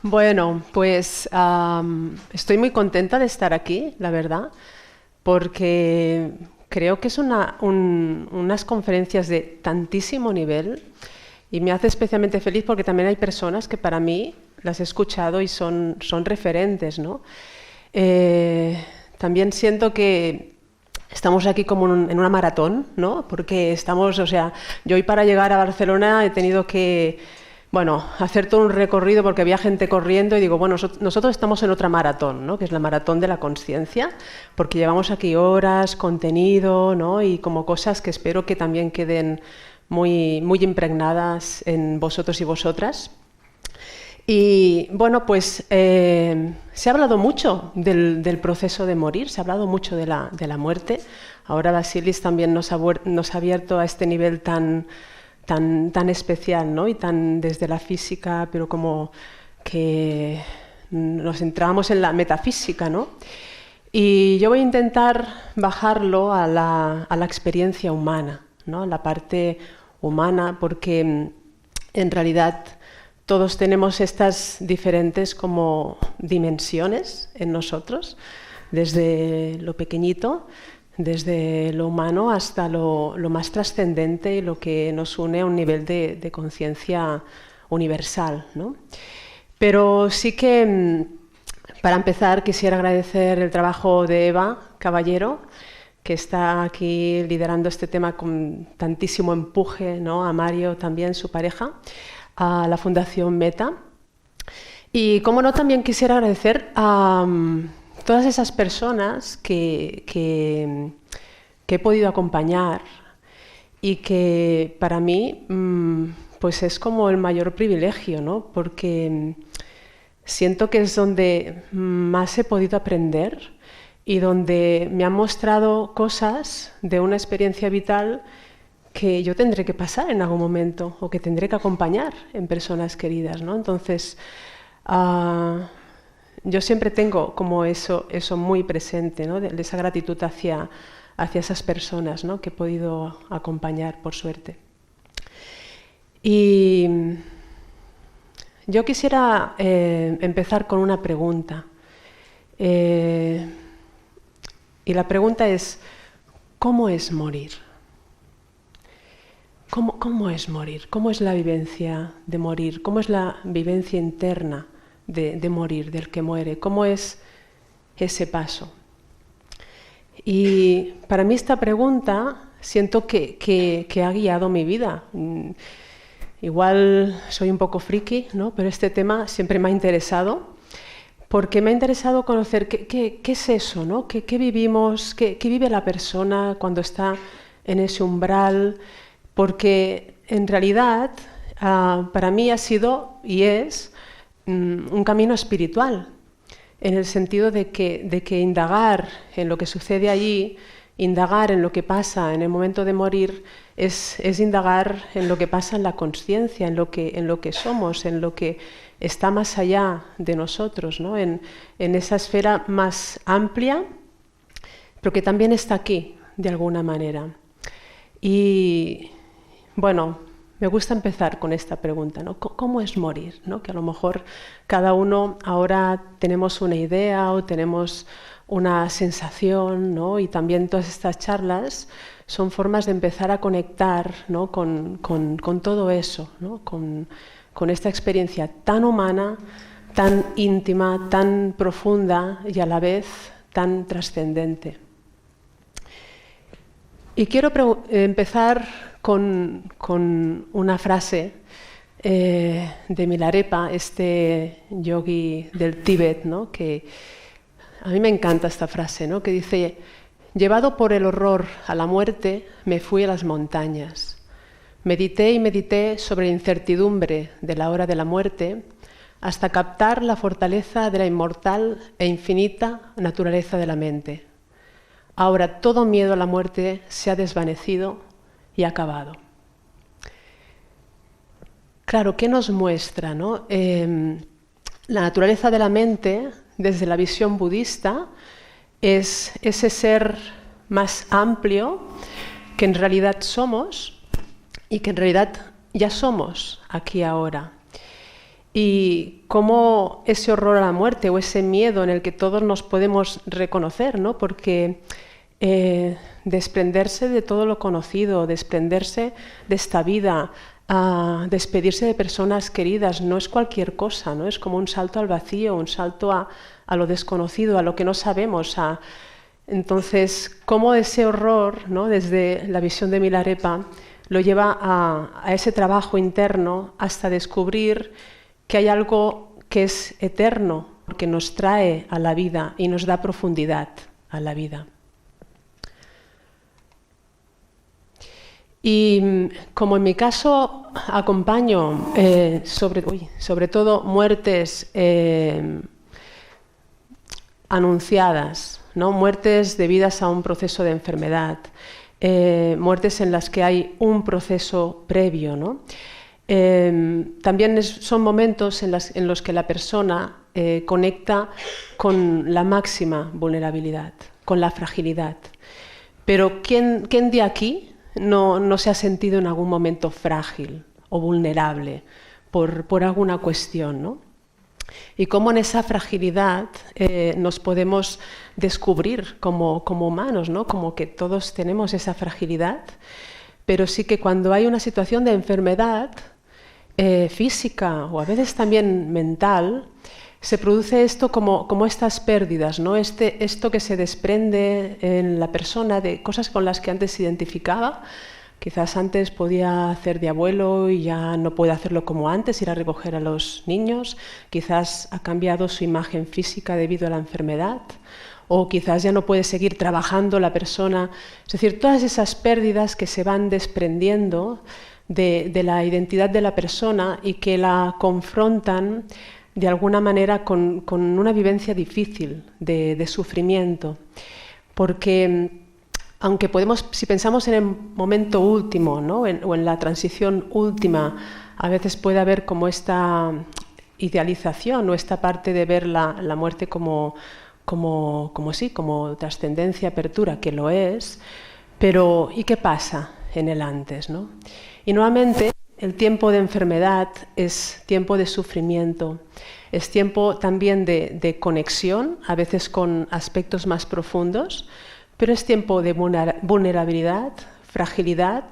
Bueno, pues estoy muy contenta de estar aquí, la verdad, porque creo que es unas conferencias de tantísimo nivel y me hace especialmente feliz porque también hay personas que para mí las he escuchado y son referentes, ¿no? También siento que estamos aquí como en una maratón, ¿no? Porque estamos, o sea, yo hoy para llegar a Barcelona he tenido que, bueno, hacer todo un recorrido porque había gente corriendo y digo, bueno, nosotros estamos en otra maratón, ¿no? Que es la maratón de la conciencia, porque llevamos aquí horas, contenido, ¿no? Y como cosas que espero que también queden muy, muy impregnadas en vosotros y vosotras. Y bueno, pues se ha hablado mucho del proceso de morir, se ha hablado mucho de la muerte. Ahora Basilis también nos ha abierto a este nivel tan especial, ¿no? Y tan desde la física, pero como que nos entramos en la metafísica, ¿no? Y yo voy a intentar bajarlo a la experiencia humana, ¿no? La parte humana, porque en realidad todos tenemos estas diferentes como dimensiones en nosotros, desde lo pequeñito, desde lo humano hasta lo más trascendente y lo que nos une a un nivel de conciencia universal, ¿no? Pero sí que, para empezar, quisiera agradecer el trabajo de Eva Caballero, que está aquí liderando este tema con tantísimo empuje, ¿no? A Mario también, su pareja, a la Fundación Meta. Y, como no, también quisiera agradecer a todas esas personas que he podido acompañar y que para mí pues es como el mayor privilegio, ¿no? Porque siento que es donde más he podido aprender y donde me han mostrado cosas de una experiencia vital que yo tendré que pasar en algún momento o que tendré que acompañar en personas queridas, ¿no? Entonces, yo siempre tengo como eso muy presente, ¿no? De esa gratitud hacia esas personas, ¿no? Que he podido acompañar, por suerte. Y yo quisiera empezar con una pregunta. Y la pregunta es, ¿cómo es morir? ¿Cómo es morir? ¿Cómo es la vivencia de morir? ¿Cómo es la vivencia interna de morir, del que muere? ¿Cómo es ese paso? Y para mí esta pregunta siento que ha guiado mi vida. Igual soy un poco friki, ¿no? Pero este tema siempre me ha interesado, porque me ha interesado conocer qué es eso, ¿no? ¿Qué vivimos? ¿Qué vive la persona cuando está en ese umbral? Porque en realidad para mí ha sido y es un camino espiritual, en el sentido de que indagar en lo que sucede allí, indagar en lo que pasa en el momento de morir, es indagar en lo que pasa en la consciencia, en lo que somos, en lo que está más allá de nosotros, ¿no? En esa esfera más amplia, pero que también está aquí, de alguna manera. Y bueno, me gusta empezar con esta pregunta, ¿no? ¿Cómo es morir? ¿No? Que a lo mejor cada uno ahora tenemos una idea o tenemos una sensación, ¿no? Y también todas estas charlas son formas de empezar a conectar, ¿no? con todo eso, ¿no? Con esta experiencia tan humana, tan íntima, tan profunda y a la vez tan trascendente. Y quiero empezar con una frase de Milarepa, este yogui del Tíbet, ¿no? Que a mí me encanta esta frase, ¿no? Que dice: llevado por el horror a la muerte, me fui a las montañas. Medité y medité sobre la incertidumbre de la hora de la muerte hasta captar la fortaleza de la inmortal e infinita naturaleza de la mente. Ahora todo miedo a la muerte se ha desvanecido y acabado. Claro, ¿qué nos muestra, ¿no? La naturaleza de la mente, desde la visión budista, es ese ser más amplio que en realidad somos y que en realidad ya somos aquí ahora. Y cómo ese horror a la muerte o ese miedo en el que todos nos podemos reconocer, ¿no? Porque desprenderse de todo lo conocido, desprenderse de esta vida, despedirse de personas queridas, no es cualquier cosa, ¿no? Es como un salto al vacío, un salto a lo desconocido, a lo que no sabemos. Entonces, cómo ese horror, ¿no? Desde la visión de Milarepa, lo lleva a ese trabajo interno hasta descubrir que hay algo que es eterno, que nos trae a la vida y nos da profundidad a la vida. Y como en mi caso acompaño sobre todo muertes anunciadas, ¿no? Muertes debidas a un proceso de enfermedad, muertes en las que hay un proceso previo, ¿no? También son momentos en los que la persona conecta con la máxima vulnerabilidad, con la fragilidad. Pero ¿quién de aquí no se ha sentido en algún momento frágil o vulnerable por alguna cuestión, ¿no? Y cómo en esa fragilidad nos podemos descubrir como humanos, ¿no? Como que todos tenemos esa fragilidad, pero sí que cuando hay una situación de enfermedad física o a veces también mental, se produce esto como estas pérdidas, ¿no? Esto que se desprende en la persona de cosas con las que antes se identificaba. Quizás antes podía hacer de abuelo y ya no puede hacerlo como antes, ir a recoger a los niños. Quizás ha cambiado su imagen física debido a la enfermedad. O quizás ya no puede seguir trabajando la persona. Es decir, todas esas pérdidas que se van desprendiendo de la identidad de la persona y que la confrontan de alguna manera con una vivencia difícil de sufrimiento. Porque aunque si pensamos en el momento último, ¿no? o en la transición última, a veces puede haber como esta idealización o esta parte de ver la muerte como trascendencia, apertura, que lo es, pero ¿y qué pasa en el antes, ¿no? Y nuevamente el tiempo de enfermedad es tiempo de sufrimiento, es tiempo también de conexión, a veces con aspectos más profundos, pero es tiempo de vulnerabilidad, fragilidad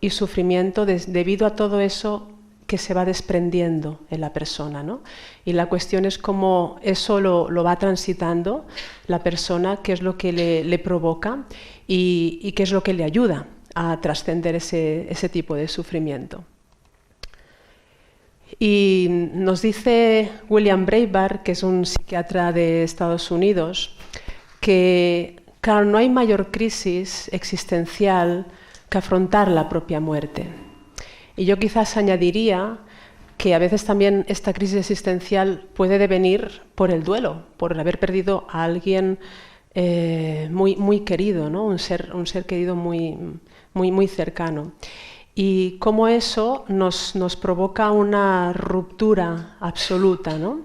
y sufrimiento debido a todo eso que se va desprendiendo en la persona, ¿no? Y la cuestión es cómo eso lo va transitando la persona, qué es lo que le provoca y qué es lo que le ayuda a trascender ese tipo de sufrimiento. Y nos dice William Breitbart, que es un psiquiatra de Estados Unidos, que claro, no hay mayor crisis existencial que afrontar la propia muerte. Y yo quizás añadiría que a veces también esta crisis existencial puede devenir por el duelo, por haber perdido a alguien muy querido, ¿no? un ser querido muy cercano. Y cómo eso nos provoca una ruptura absoluta, ¿no?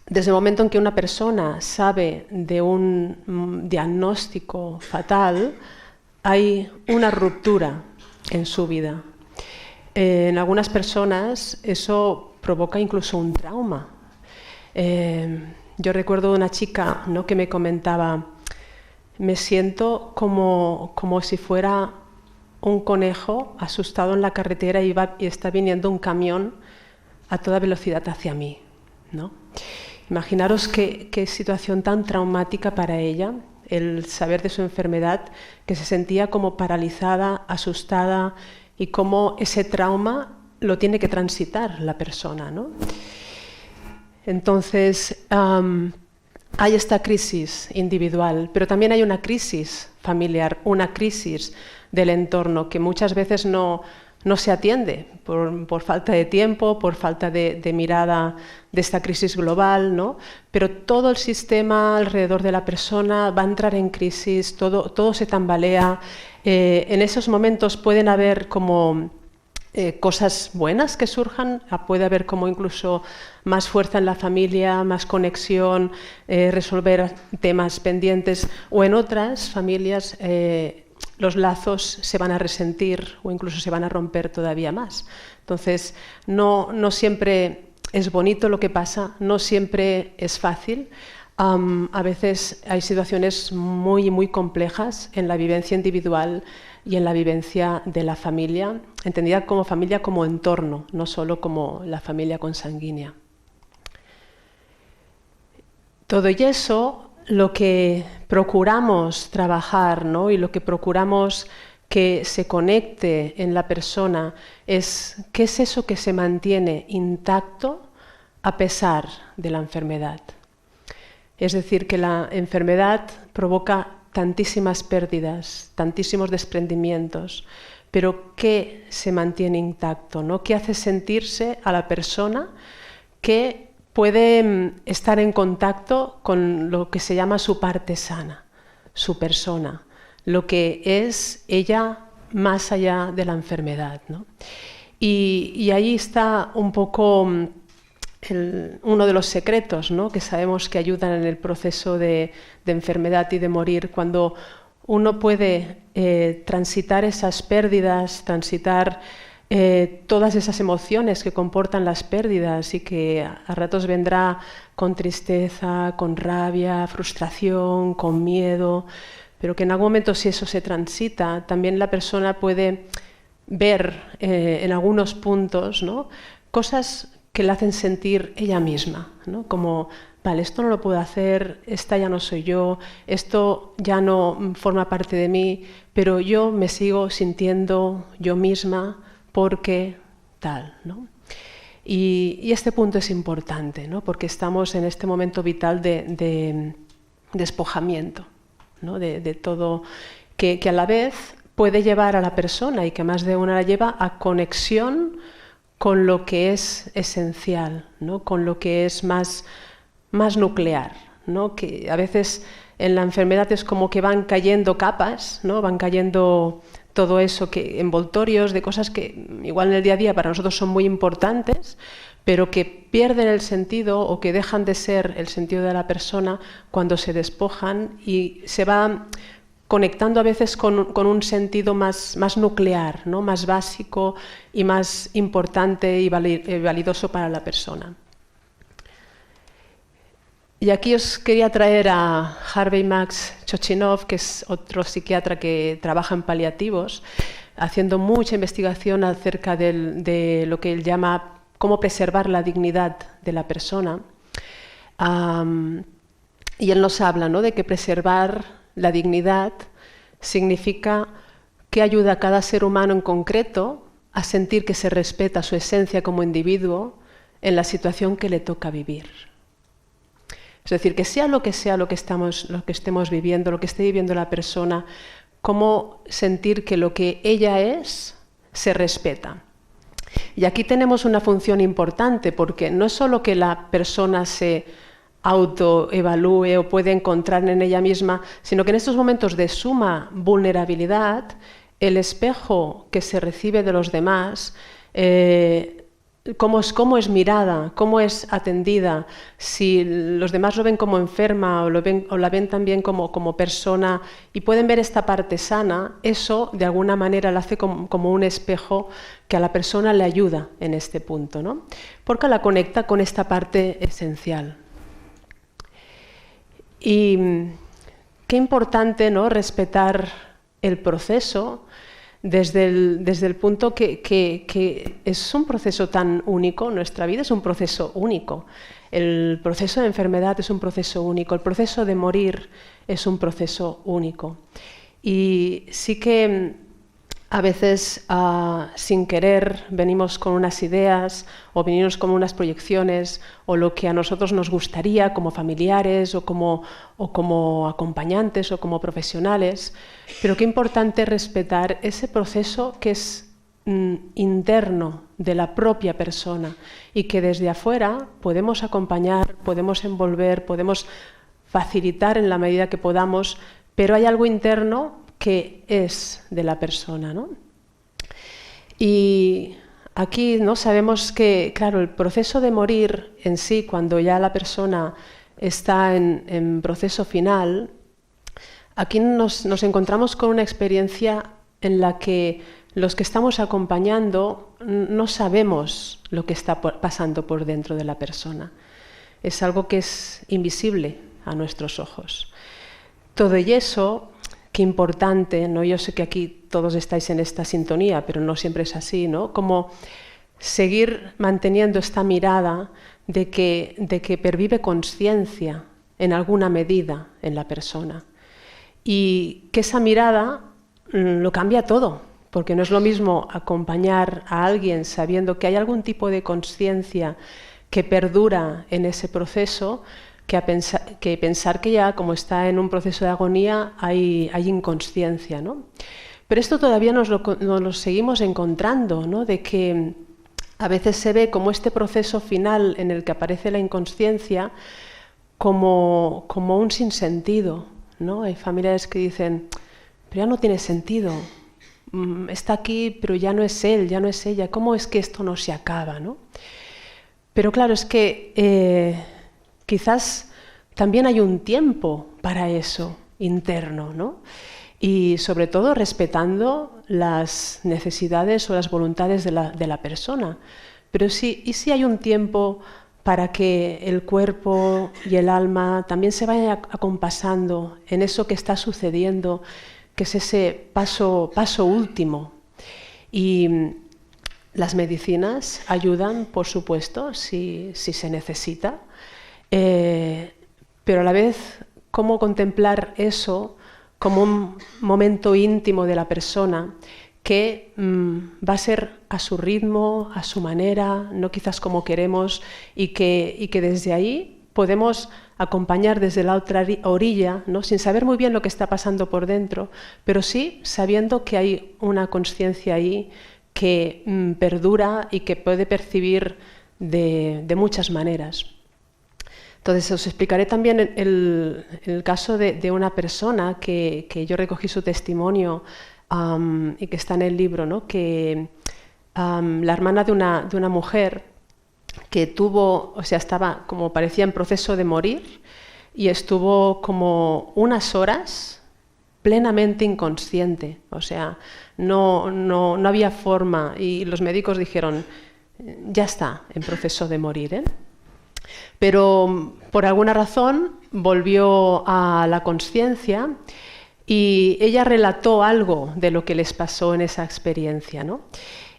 Desde el momento en que una persona sabe de un diagnóstico fatal, hay una ruptura en su vida. En algunas personas eso provoca incluso un trauma. Yo recuerdo una chica, ¿no? que me comentaba, me siento como si fuera un conejo asustado en la carretera y está viniendo un camión a toda velocidad hacia mí, ¿no? Imaginaros qué situación tan traumática para ella, el saber de su enfermedad, que se sentía como paralizada, asustada, y cómo ese trauma lo tiene que transitar la persona, ¿no? Entonces, hay esta crisis individual, pero también hay una crisis familiar, una crisis del entorno que muchas veces no se atiende por falta de tiempo, por falta de mirada de esta crisis global, ¿no? Pero todo el sistema alrededor de la persona va a entrar en crisis, todo se tambalea. En esos momentos pueden haber como cosas buenas que surjan, puede haber como incluso más fuerza en la familia, más conexión, resolver temas pendientes, o en otras familias los lazos se van a resentir o incluso se van a romper todavía más. Entonces, no siempre es bonito lo que pasa, no siempre es fácil. A veces hay situaciones muy, muy complejas en la vivencia individual y en la vivencia de la familia, entendida como familia como entorno, no solo como la familia consanguínea. Todo y eso, lo que procuramos trabajar, ¿no? Y lo que procuramos que se conecte en la persona es qué es eso que se mantiene intacto a pesar de la enfermedad. Es decir, que la enfermedad provoca tantísimas pérdidas, tantísimos desprendimientos, pero ¿qué se mantiene intacto, ¿no? ¿Qué hace sentirse a la persona que puede estar en contacto con lo que se llama su parte sana, su persona, lo que es ella más allá de la enfermedad, ¿no? Y ahí está un poco uno de los secretos, ¿no? Que sabemos que ayudan en el proceso de enfermedad y de morir, cuando uno puede transitar esas pérdidas, transitar todas esas emociones que comportan las pérdidas y que a ratos vendrá con tristeza, con rabia, frustración, con miedo, pero que en algún momento, si eso se transita, también la persona puede ver en algunos puntos, ¿no? Cosas que le hacen sentir ella misma, ¿no? Como, vale, esto no lo puedo hacer, esta ya no soy yo, esto ya no forma parte de mí, pero yo me sigo sintiendo yo misma porque tal, ¿no? Y este punto es importante, ¿no? Porque estamos en este momento vital de despojamiento, ¿no? De todo, que a la vez puede llevar a la persona, y que más de una la lleva, a conexión con lo que es esencial, ¿no? Con lo que es más nuclear, ¿no? Que a veces en la enfermedad es como que van cayendo capas, ¿no? Van cayendo todo eso, que envoltorios de cosas que igual en el día a día para nosotros son muy importantes, pero que pierden el sentido o que dejan de ser el sentido de la persona cuando se despojan y se va conectando a veces con un sentido más nuclear, ¿no? Más básico y más importante y validoso para la persona. Y aquí os quería traer a Harvey Max Chochinov, que es otro psiquiatra que trabaja en paliativos, haciendo mucha investigación acerca de lo que él llama cómo preservar la dignidad de la persona. Y él nos habla, ¿no? De que preservar la dignidad significa que ayuda a cada ser humano en concreto a sentir que se respeta su esencia como individuo en la situación que le toca vivir. Es decir, que sea lo que estemos viviendo, lo que esté viviendo la persona, cómo sentir que lo que ella es se respeta. Y aquí tenemos una función importante, porque no es solo que la persona se autoevalúe o puede encontrar en ella misma, sino que en estos momentos de suma vulnerabilidad, el espejo que se recibe de los demás, cómo es mirada, cómo es atendida, si los demás lo ven como enferma o la ven también como persona y pueden ver esta parte sana, eso de alguna manera la hace como un espejo que a la persona le ayuda en este punto, ¿no? Porque la conecta con esta parte esencial. Y qué importante, ¿no? Respetar el proceso desde el punto que es un proceso tan único, nuestra vida es un proceso único. El proceso de enfermedad es un proceso único, el proceso de morir es un proceso único. Y sí que a veces sin querer venimos con unas ideas o venimos con unas proyecciones o lo que a nosotros nos gustaría como familiares o como acompañantes o como profesionales, pero qué importante respetar ese proceso que es interno de la propia persona y que desde afuera podemos acompañar, podemos envolver, podemos facilitar en la medida que podamos, pero hay algo interno que es de la persona, ¿no? Y aquí, ¿no? Sabemos que, claro, el proceso de morir en sí, cuando ya la persona está en proceso final, Aquí nos encontramos con una experiencia en la que los que estamos acompañando no sabemos lo que está pasando por dentro de la persona. Es algo que es invisible a nuestros ojos. Todo eso, qué importante, ¿no? Yo sé que aquí todos estáis en esta sintonía, pero no siempre es así, ¿no? Como seguir manteniendo esta mirada de que pervive conciencia en alguna medida en la persona. Y que esa mirada lo cambia todo, porque no es lo mismo acompañar a alguien sabiendo que hay algún tipo de conciencia que perdura en ese proceso, que pensar que ya, como está en un proceso de agonía, hay inconsciencia, ¿no? Pero esto todavía nos lo seguimos encontrando, ¿no? De que a veces se ve como este proceso final en el que aparece la inconsciencia como un sinsentido, ¿no? Hay familiares que dicen, pero ya no tiene sentido, está aquí, pero ya no es él, ya no es ella, ¿cómo es que esto no se acaba, ¿no? Pero claro, es que quizás también hay un tiempo para eso interno, ¿no? Y sobre todo respetando las necesidades o las voluntades de la persona. Pero ¿y si hay un tiempo para que el cuerpo y el alma también se vayan acompasando en eso que está sucediendo, que es ese paso último? Y las medicinas ayudan, por supuesto, si se necesita, pero a la vez, ¿cómo contemplar eso como un momento íntimo de la persona que va a ser a su ritmo, a su manera, no quizás como queremos, y que desde ahí podemos acompañar desde la otra orilla, ¿no? Sin saber muy bien lo que está pasando por dentro, pero sí sabiendo que hay una conciencia ahí que perdura y que puede percibir de muchas maneras. Entonces os explicaré también el caso de una persona que yo recogí su testimonio y que está en el libro, ¿no? Que la hermana de una mujer que estaba como parecía en proceso de morir y estuvo como unas horas plenamente inconsciente, o sea, no había forma, y los médicos dijeron, ya está en proceso de morir, ¿eh? Pero por alguna razón volvió a la conciencia y ella relató algo de lo que les pasó en esa experiencia, ¿no?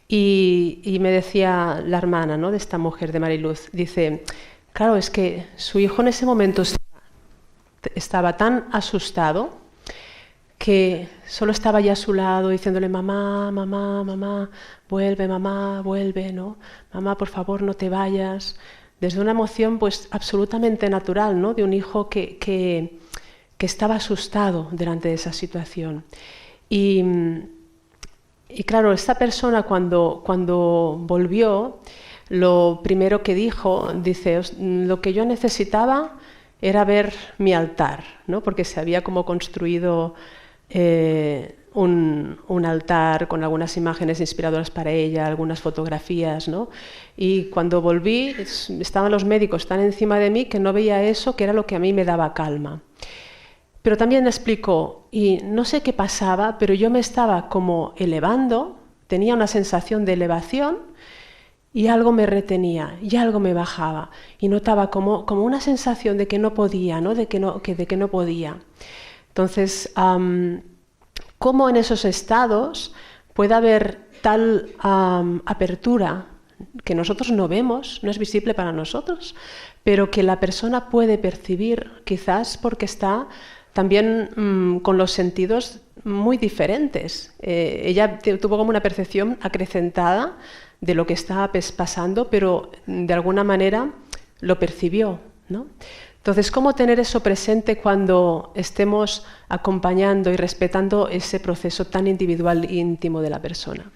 Y me decía la hermana, ¿no?, de esta mujer, de Mariluz, dice, claro, es que su hijo en ese momento estaba tan asustado que solo estaba ya a su lado diciéndole, mamá, mamá, mamá, vuelve, ¿no? Mamá, por favor, no te vayas. Desde una emoción pues absolutamente natural, ¿no?, de un hijo que estaba asustado delante de esa situación. Y claro, esta persona cuando volvió, lo primero que dijo, dice, lo que yo necesitaba era ver mi altar, ¿no?, porque se había como construido un altar con algunas imágenes inspiradoras para ella, algunas fotografías, ¿no? Y cuando volví, estaban los médicos tan encima de mí que no veía eso, que era lo que a mí me daba calma. Pero también me explicó, y no sé qué pasaba, pero yo me estaba como elevando, tenía una sensación de elevación y algo me retenía y algo me bajaba y notaba como una sensación de que no podía, ¿no?, de que no podía. Entonces, ¿cómo en esos estados puede haber tal apertura que nosotros no vemos, no es visible para nosotros, pero que la persona puede percibir, quizás porque está también con los sentidos muy diferentes? Ella tuvo como una percepción acrecentada de lo que estaba pasando, pero de alguna manera lo percibió, ¿no? Entonces, ¿cómo tener eso presente cuando estemos acompañando y respetando ese proceso tan individual e íntimo de la persona?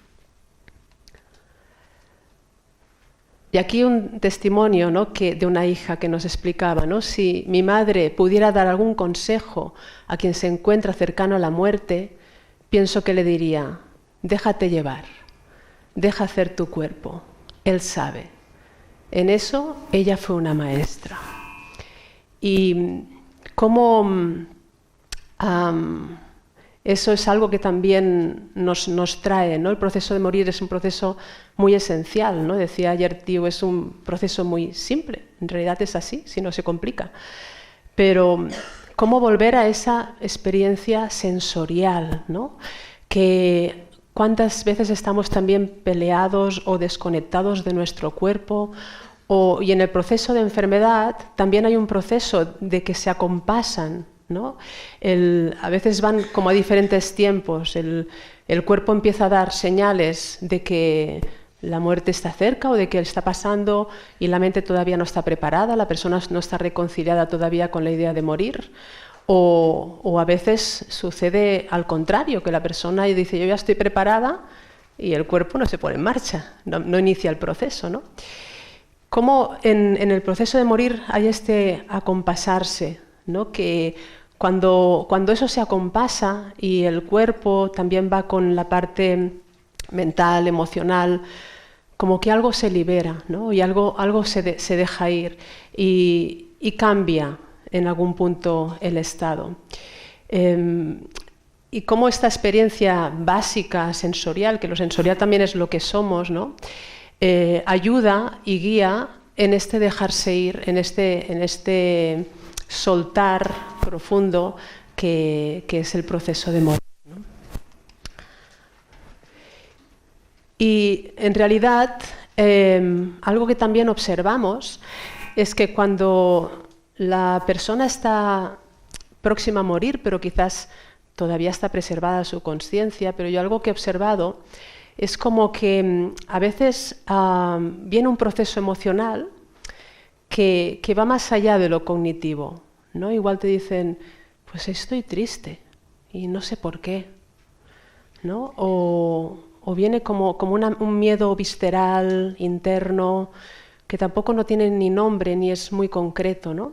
Y aquí un testimonio, ¿no?, de una hija que nos explicaba, ¿no?, si mi madre pudiera dar algún consejo a quien se encuentra cercano a la muerte, pienso que le diría, déjate llevar, deja hacer tu cuerpo, él sabe. En eso ella fue una maestra. Y cómo Eso es algo que también nos trae, ¿no? El proceso de morir es un proceso muy esencial, ¿no? Decía ayer Tío, es un proceso muy simple. En realidad es así, si no se complica. Pero cómo volver a esa experiencia sensorial, ¿no? Que cuántas veces estamos también peleados o desconectados de nuestro cuerpo. Y en el proceso de enfermedad también hay un proceso de que se acompasan, ¿no? A veces van como a diferentes tiempos. El cuerpo empieza a dar señales de que la muerte está cerca o de que está pasando y la mente todavía no está preparada, la persona no está reconciliada todavía con la idea de morir. O a veces sucede al contrario, que la persona dice yo ya estoy preparada y el cuerpo no se pone en marcha, no inicia el proceso, ¿no? Cómo en el proceso de morir hay este acompasarse, ¿no? Que cuando eso se acompasa y el cuerpo también va con la parte mental, emocional, como que algo se libera, ¿no? Y algo se deja ir y cambia en algún punto el estado. Y cómo esta experiencia básica, sensorial, que lo sensorial también es lo que somos, ¿no? Ayuda y guía en este dejarse ir, en este soltar profundo que es el proceso de morir, ¿no? Y en realidad algo que también observamos es que cuando la persona está próxima a morir, pero quizás todavía está preservada su conciencia, pero yo algo que he observado es como que a veces viene un proceso emocional que va más allá de lo cognitivo, ¿no? Igual te dicen, pues estoy triste y no sé por qué, ¿no? O viene como un miedo visceral, interno, que tampoco no tiene ni nombre ni es muy concreto, ¿no?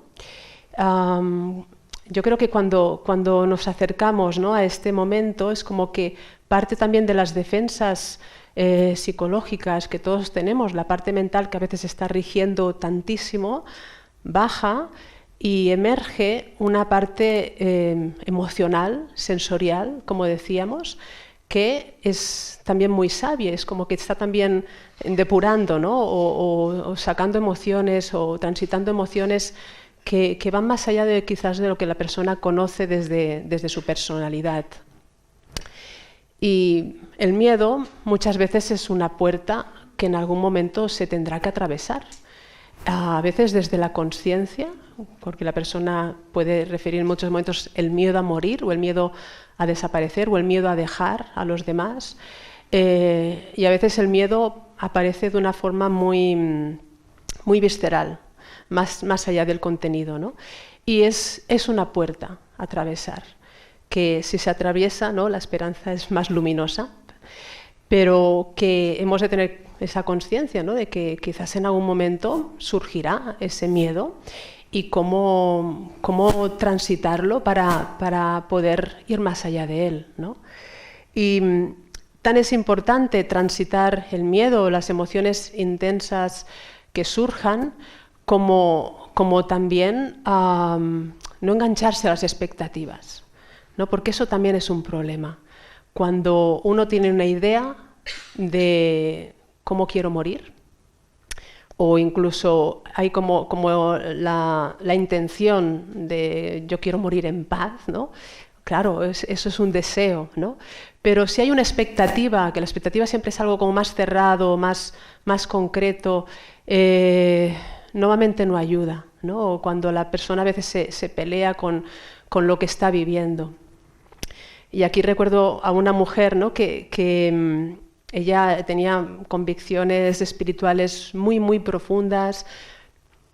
Yo creo que cuando nos acercamos, ¿no?, a este momento es como que parte también de las defensas psicológicas que todos tenemos, la parte mental que a veces está rigiendo tantísimo, baja y emerge una parte emocional, sensorial, como decíamos, que es también muy sabia, es como que está también depurando, ¿no?, o sacando emociones o transitando emociones que van más allá de quizás de lo que la persona conoce desde su personalidad. Y el miedo muchas veces es una puerta que en algún momento se tendrá que atravesar. A veces desde la conciencia, porque la persona puede referir en muchos momentos el miedo a morir o el miedo a desaparecer o el miedo a dejar a los demás. Y a veces el miedo aparece de una forma muy visceral, más allá del contenido, ¿no? Y es una puerta a atravesar, que si se atraviesa, ¿no?, la esperanza es más luminosa, pero que hemos de tener esa conciencia, ¿no?, de que quizás en algún momento surgirá ese miedo y cómo transitarlo para poder ir más allá de él, ¿no? Y tan es importante transitar el miedo, las emociones intensas que surjan, como también no engancharse a las expectativas, ¿no? Porque eso también es un problema. Cuando uno tiene una idea de cómo quiero morir, o incluso hay como la intención de yo quiero morir en paz, ¿no? Claro, eso es un deseo, ¿no? Pero si hay una expectativa, que la expectativa siempre es algo como más cerrado, más concreto, nuevamente no ayuda, ¿no? O cuando la persona a veces se pelea con lo que está viviendo. Y aquí recuerdo a una mujer, ¿no?, que ella tenía convicciones espirituales muy profundas,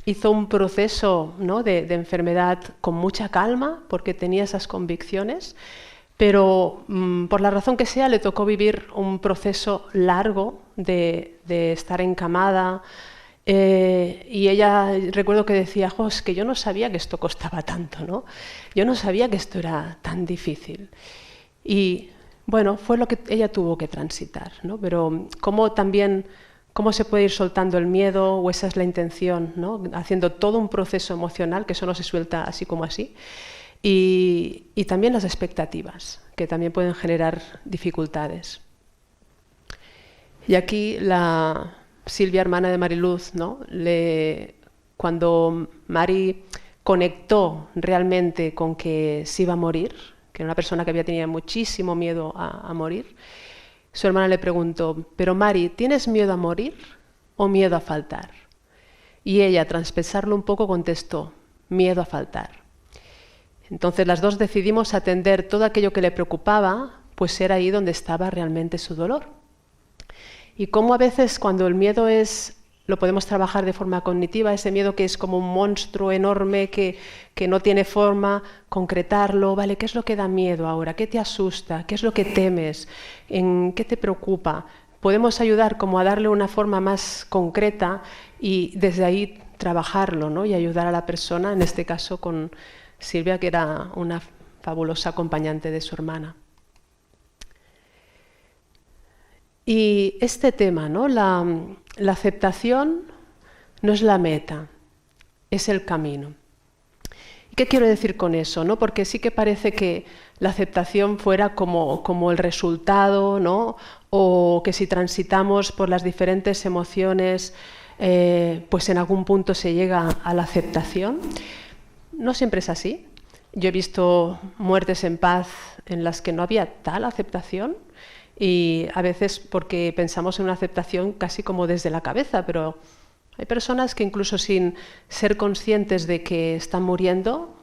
hizo un proceso, ¿no?, de enfermedad con mucha calma porque tenía esas convicciones, pero por la razón que sea le tocó vivir un proceso largo de estar encamada. Y ella, recuerdo que decía, es que yo no sabía que esto costaba tanto, ¿no? Yo no sabía que esto era tan difícil. Y bueno, fue lo que ella tuvo que transitar, ¿no? Pero cómo se puede ir soltando el miedo, o esa es la intención, ¿no?, haciendo todo un proceso emocional, que eso no se suelta así como así, y también las expectativas, que también pueden generar dificultades. Y aquí la Silvia, hermana de Mariluz, ¿no? Cuando Mari conectó realmente con que se iba a morir, que era una persona que había tenido muchísimo miedo a morir, su hermana le preguntó, pero Mari, ¿tienes miedo a morir o miedo a faltar? Y ella, tras pensarlo un poco, contestó, miedo a faltar. Entonces las dos decidimos atender todo aquello que le preocupaba, pues era ahí donde estaba realmente su dolor. Y cómo a veces cuando el miedo lo podemos trabajar de forma cognitiva, ese miedo que es como un monstruo enorme que no tiene forma, concretarlo, ¿vale? ¿Qué es lo que da miedo ahora? ¿Qué te asusta? ¿Qué es lo que temes? ¿En qué te preocupa? Podemos ayudar como a darle una forma más concreta y desde ahí trabajarlo, ¿no? Y ayudar a la persona, en este caso con Silvia, que era una fabulosa acompañante de su hermana. Y este tema, ¿no? La aceptación no es la meta, es el camino. ¿Y qué quiero decir con eso? ¿No? Porque sí que parece que la aceptación fuera como el resultado, ¿no? O que si transitamos por las diferentes emociones, pues en algún punto se llega a la aceptación. No siempre es así. Yo he visto muertes en paz en las que no había tal aceptación. Y a veces porque pensamos en una aceptación casi como desde la cabeza, pero hay personas que incluso sin ser conscientes de que están muriendo,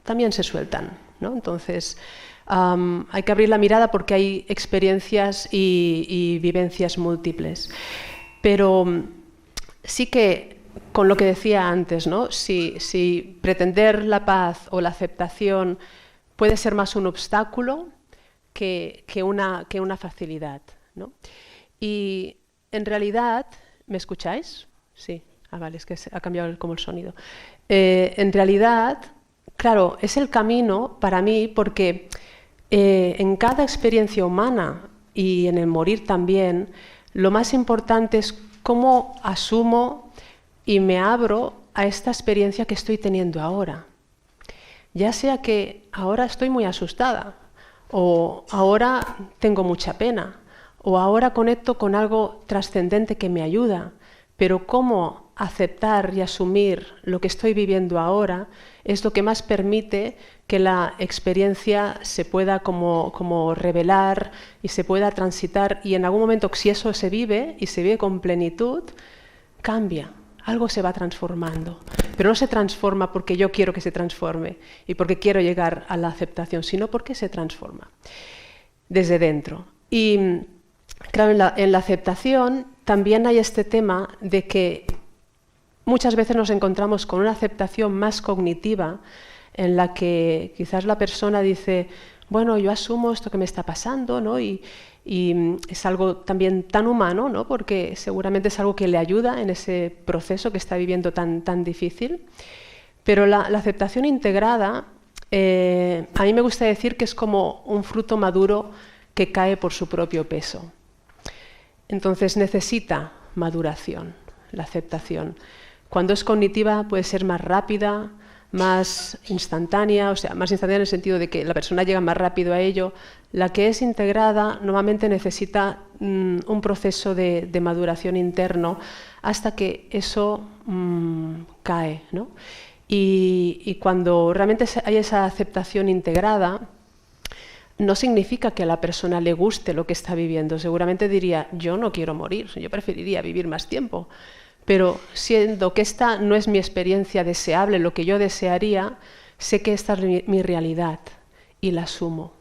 también se sueltan, ¿no? Entonces hay que abrir la mirada porque hay experiencias y vivencias múltiples. Pero sí que, con lo que decía antes, ¿no? Si pretender la paz o la aceptación puede ser más un obstáculo que una facilidad, ¿no? Y en realidad, ¿me escucháis? Sí, vale, es que ha cambiado como el sonido. En realidad, claro, es el camino para mí porque en cada experiencia humana y en el morir también, lo más importante es cómo asumo y me abro a esta experiencia que estoy teniendo ahora. Ya sea que ahora estoy muy asustada, o ahora tengo mucha pena, o ahora conecto con algo trascendente que me ayuda, pero cómo aceptar y asumir lo que estoy viviendo ahora es lo que más permite que la experiencia se pueda como revelar y se pueda transitar, y en algún momento, si eso se vive y se vive con plenitud, cambia. Algo se va transformando, pero no se transforma porque yo quiero que se transforme y porque quiero llegar a la aceptación, sino porque se transforma desde dentro. Y claro, en la aceptación también hay este tema de que muchas veces nos encontramos con una aceptación más cognitiva en la que quizás la persona dice, bueno, yo asumo esto que me está pasando, ¿no? Y es algo también tan humano, ¿no? Porque seguramente es algo que le ayuda en ese proceso que está viviendo tan difícil. Pero la aceptación integrada, a mí me gusta decir que es como un fruto maduro que cae por su propio peso. Entonces necesita maduración, la aceptación. Cuando es cognitiva puede ser más rápida, más instantánea, o sea, más instantánea en el sentido de que la persona llega más rápido a ello. La que es integrada normalmente necesita un proceso de maduración interno hasta que eso cae, ¿no? Y cuando realmente hay esa aceptación integrada, no significa que a la persona le guste lo que está viviendo. Seguramente diría, yo no quiero morir, yo preferiría vivir más tiempo. Pero siendo que esta no es mi experiencia deseable, lo que yo desearía, sé que esta es mi realidad y la asumo.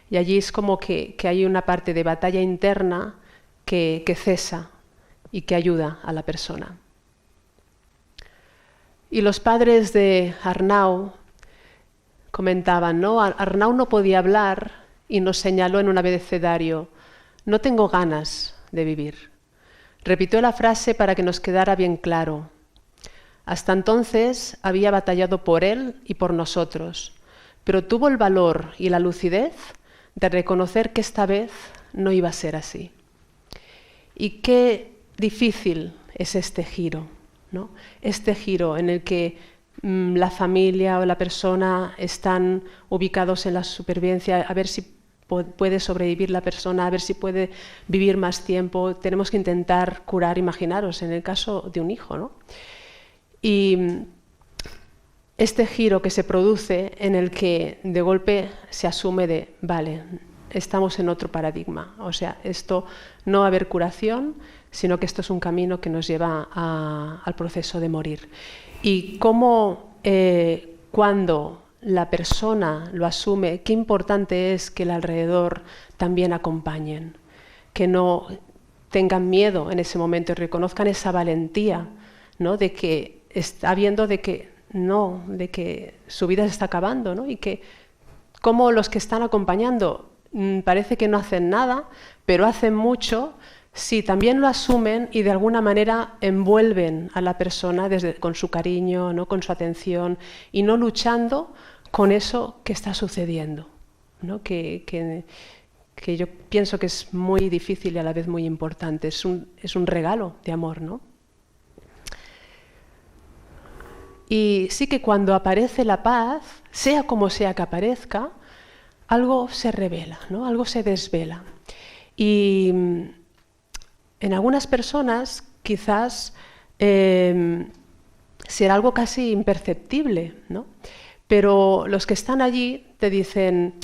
Y allí es como que hay una parte de batalla interna que cesa y que ayuda a la persona. Y los padres de Arnau comentaban, ¿no? Arnau no podía hablar y nos señaló en un abecedario, no tengo ganas de vivir. Repitió la frase para que nos quedara bien claro. Hasta entonces había batallado por él y por nosotros, pero tuvo el valor y la lucidez de reconocer que esta vez no iba a ser así. Y qué difícil es este giro, ¿no? Este giro en el que la familia o la persona están ubicados en la supervivencia, a ver si puede sobrevivir la persona, a ver si puede vivir más tiempo. Tenemos que intentar curar, imaginaros, en el caso de un hijo, ¿no? Y este giro que se produce en el que de golpe se asume de, vale, estamos en otro paradigma. O sea, esto no va a haber curación, sino que esto es un camino que nos lleva al proceso de morir. Y cómo cuando la persona lo asume, qué importante es que el alrededor también acompañen, que no tengan miedo en ese momento y reconozcan esa valentía, ¿no? De que está viendo de que no, de que su vida se está acabando, ¿no? Y que como los que están acompañando parece que no hacen nada, pero hacen mucho si también lo asumen y de alguna manera envuelven a la persona con su cariño, ¿no? Con su atención y no luchando con eso que está sucediendo, ¿no? Que yo pienso que es muy difícil y a la vez muy importante. Es un regalo de amor, ¿no? Y sí que cuando aparece la paz, sea como sea que aparezca, algo se revela, ¿no? Algo se desvela. Y en algunas personas quizás será algo casi imperceptible, ¿no? Pero los que están allí te dicen,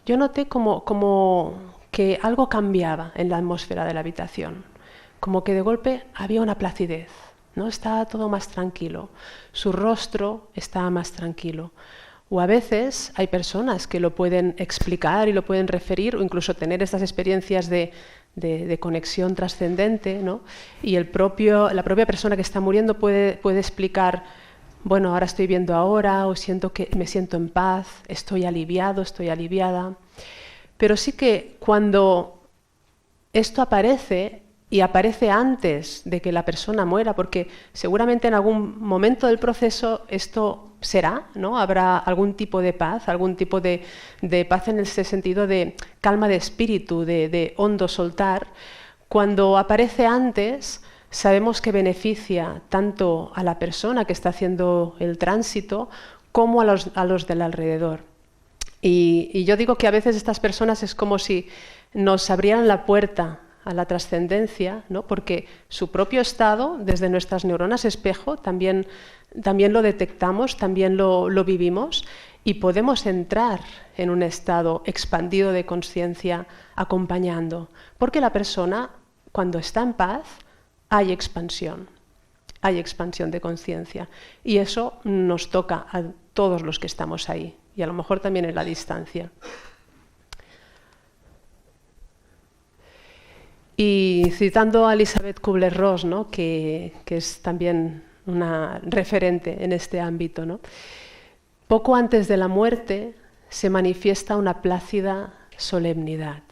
yo noté como que algo cambiaba en la atmósfera de la habitación, como que de golpe había una placidez, ¿no? Estaba todo más tranquilo, su rostro estaba más tranquilo. O a veces hay personas que lo pueden explicar y lo pueden referir o incluso tener estas experiencias de conexión trascendente, ¿no? Y la propia persona que está muriendo puede explicar, bueno, ahora estoy viendo ahora, o siento que me siento en paz, estoy aliviado, estoy aliviada. Pero sí que cuando esto aparece, y aparece antes de que la persona muera, porque seguramente en algún momento del proceso esto será, ¿no? Habrá algún tipo de paz, algún tipo de paz en ese sentido de calma de espíritu, de hondo soltar. Cuando aparece antes, sabemos que beneficia tanto a la persona que está haciendo el tránsito como a los del alrededor. Y yo digo que a veces estas personas es como si nos abrieran la puerta a la trascendencia, ¿no? Porque su propio estado, desde nuestras neuronas espejo, también lo detectamos, también lo vivimos y podemos entrar en un estado expandido de conciencia acompañando. Porque la persona, cuando está en paz, hay expansión de conciencia. Y eso nos toca a todos los que estamos ahí, y a lo mejor también en la distancia. Y citando a Elizabeth Kubler-Ross, ¿no? que es también una referente en este ámbito, ¿no? Poco antes de la muerte se manifiesta una plácida solemnidad.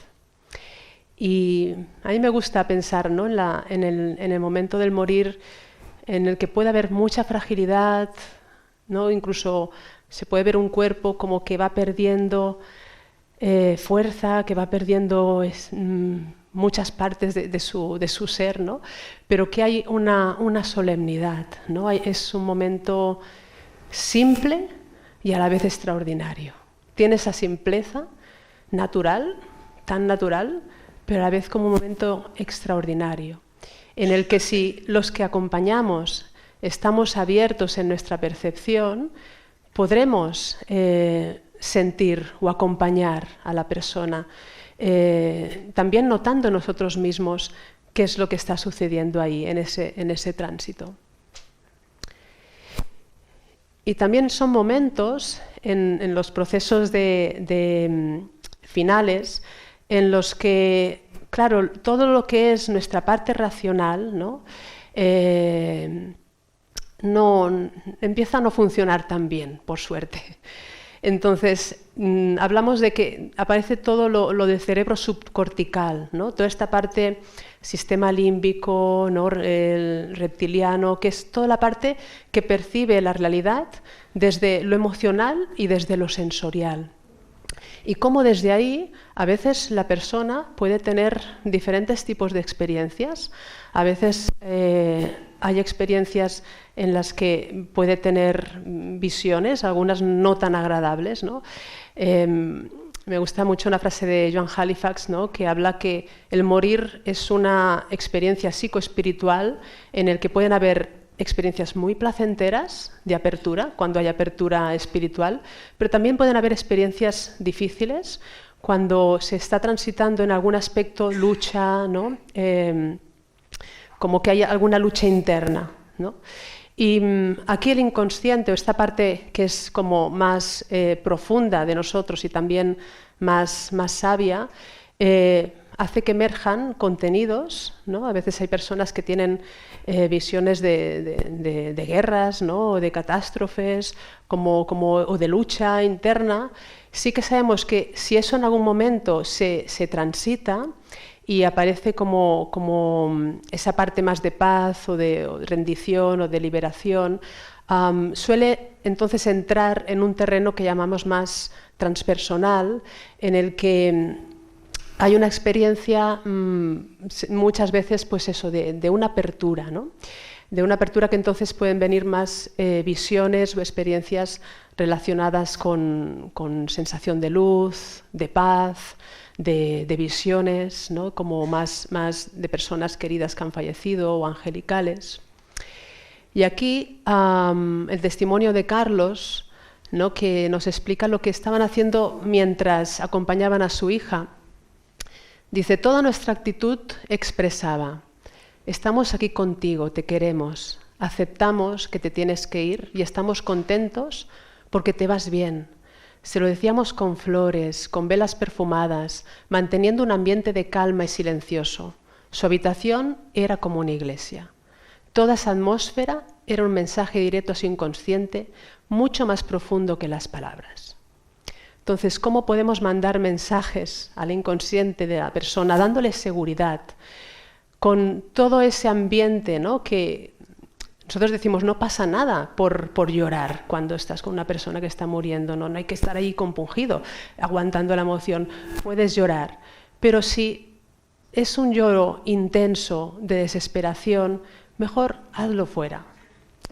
Y a mí me gusta pensar, ¿no? en el momento del morir, en el que puede haber mucha fragilidad, ¿no? Incluso se puede ver un cuerpo como que va perdiendo fuerza, que va perdiendo muchas partes de su ser, ¿no? Pero que hay una solemnidad, ¿no? Es un momento simple y a la vez extraordinario. Tiene esa simpleza natural, tan natural, pero a la vez como un momento extraordinario, en el que si los que acompañamos estamos abiertos en nuestra percepción, podremos sentir o acompañar a la persona, también notando nosotros mismos qué es lo que está sucediendo ahí en ese tránsito. Y también son momentos en los procesos de finales en los que, claro, todo lo que es nuestra parte racional, ¿no? Empieza a no funcionar tan bien, por suerte. Entonces, hablamos de que aparece todo lo del cerebro subcortical, ¿no? Toda esta parte, sistema límbico, ¿no? El reptiliano, que es toda la parte que percibe la realidad desde lo emocional y desde lo sensorial. Y cómo desde ahí a veces la persona puede tener diferentes tipos de experiencias. A veces hay experiencias en las que puede tener visiones, algunas no tan agradables, ¿no? Me gusta mucho una frase de Joan Halifax, ¿no?, que habla que el morir es una experiencia psicoespiritual en el que pueden haber experiencias muy placenteras de apertura, cuando hay apertura espiritual, pero también pueden haber experiencias difíciles cuando se está transitando en algún aspecto lucha, ¿no? Como que hay alguna lucha interna, ¿no? Y aquí el inconsciente, o esta parte que es como más profunda de nosotros y también más sabia, hace que emerjan contenidos, ¿no? A veces hay personas que tienen visiones de guerras, ¿no?, o de catástrofes, o de lucha interna. Sí que sabemos que si eso en algún momento se transita y aparece como esa parte más de paz o de rendición o de liberación, suele entonces entrar en un terreno que llamamos más transpersonal, en el que hay una experiencia muchas veces, pues eso, de una apertura, ¿no? De una apertura que entonces pueden venir más visiones o experiencias relacionadas con sensación de luz, de paz, de visiones, ¿no?, como más de personas queridas que han fallecido o angelicales. Y aquí el testimonio de Carlos, ¿no?, que nos explica lo que estaban haciendo mientras acompañaban a su hija. Dice: toda nuestra actitud expresaba: estamos aquí contigo, te queremos, aceptamos que te tienes que ir y estamos contentos porque te vas bien. Se lo decíamos con flores, con velas perfumadas, manteniendo un ambiente de calma y silencioso. Su habitación era como una iglesia. Toda esa atmósfera era un mensaje directo a su inconsciente, mucho más profundo que las palabras. Entonces, ¿cómo podemos mandar mensajes al inconsciente de la persona, dándole seguridad, con todo ese ambiente, ¿no?, que nosotros decimos no pasa nada por llorar cuando estás con una persona que está muriendo, no hay que estar ahí compungido, aguantando la emoción, puedes llorar, pero si es un lloro intenso de desesperación, mejor hazlo fuera,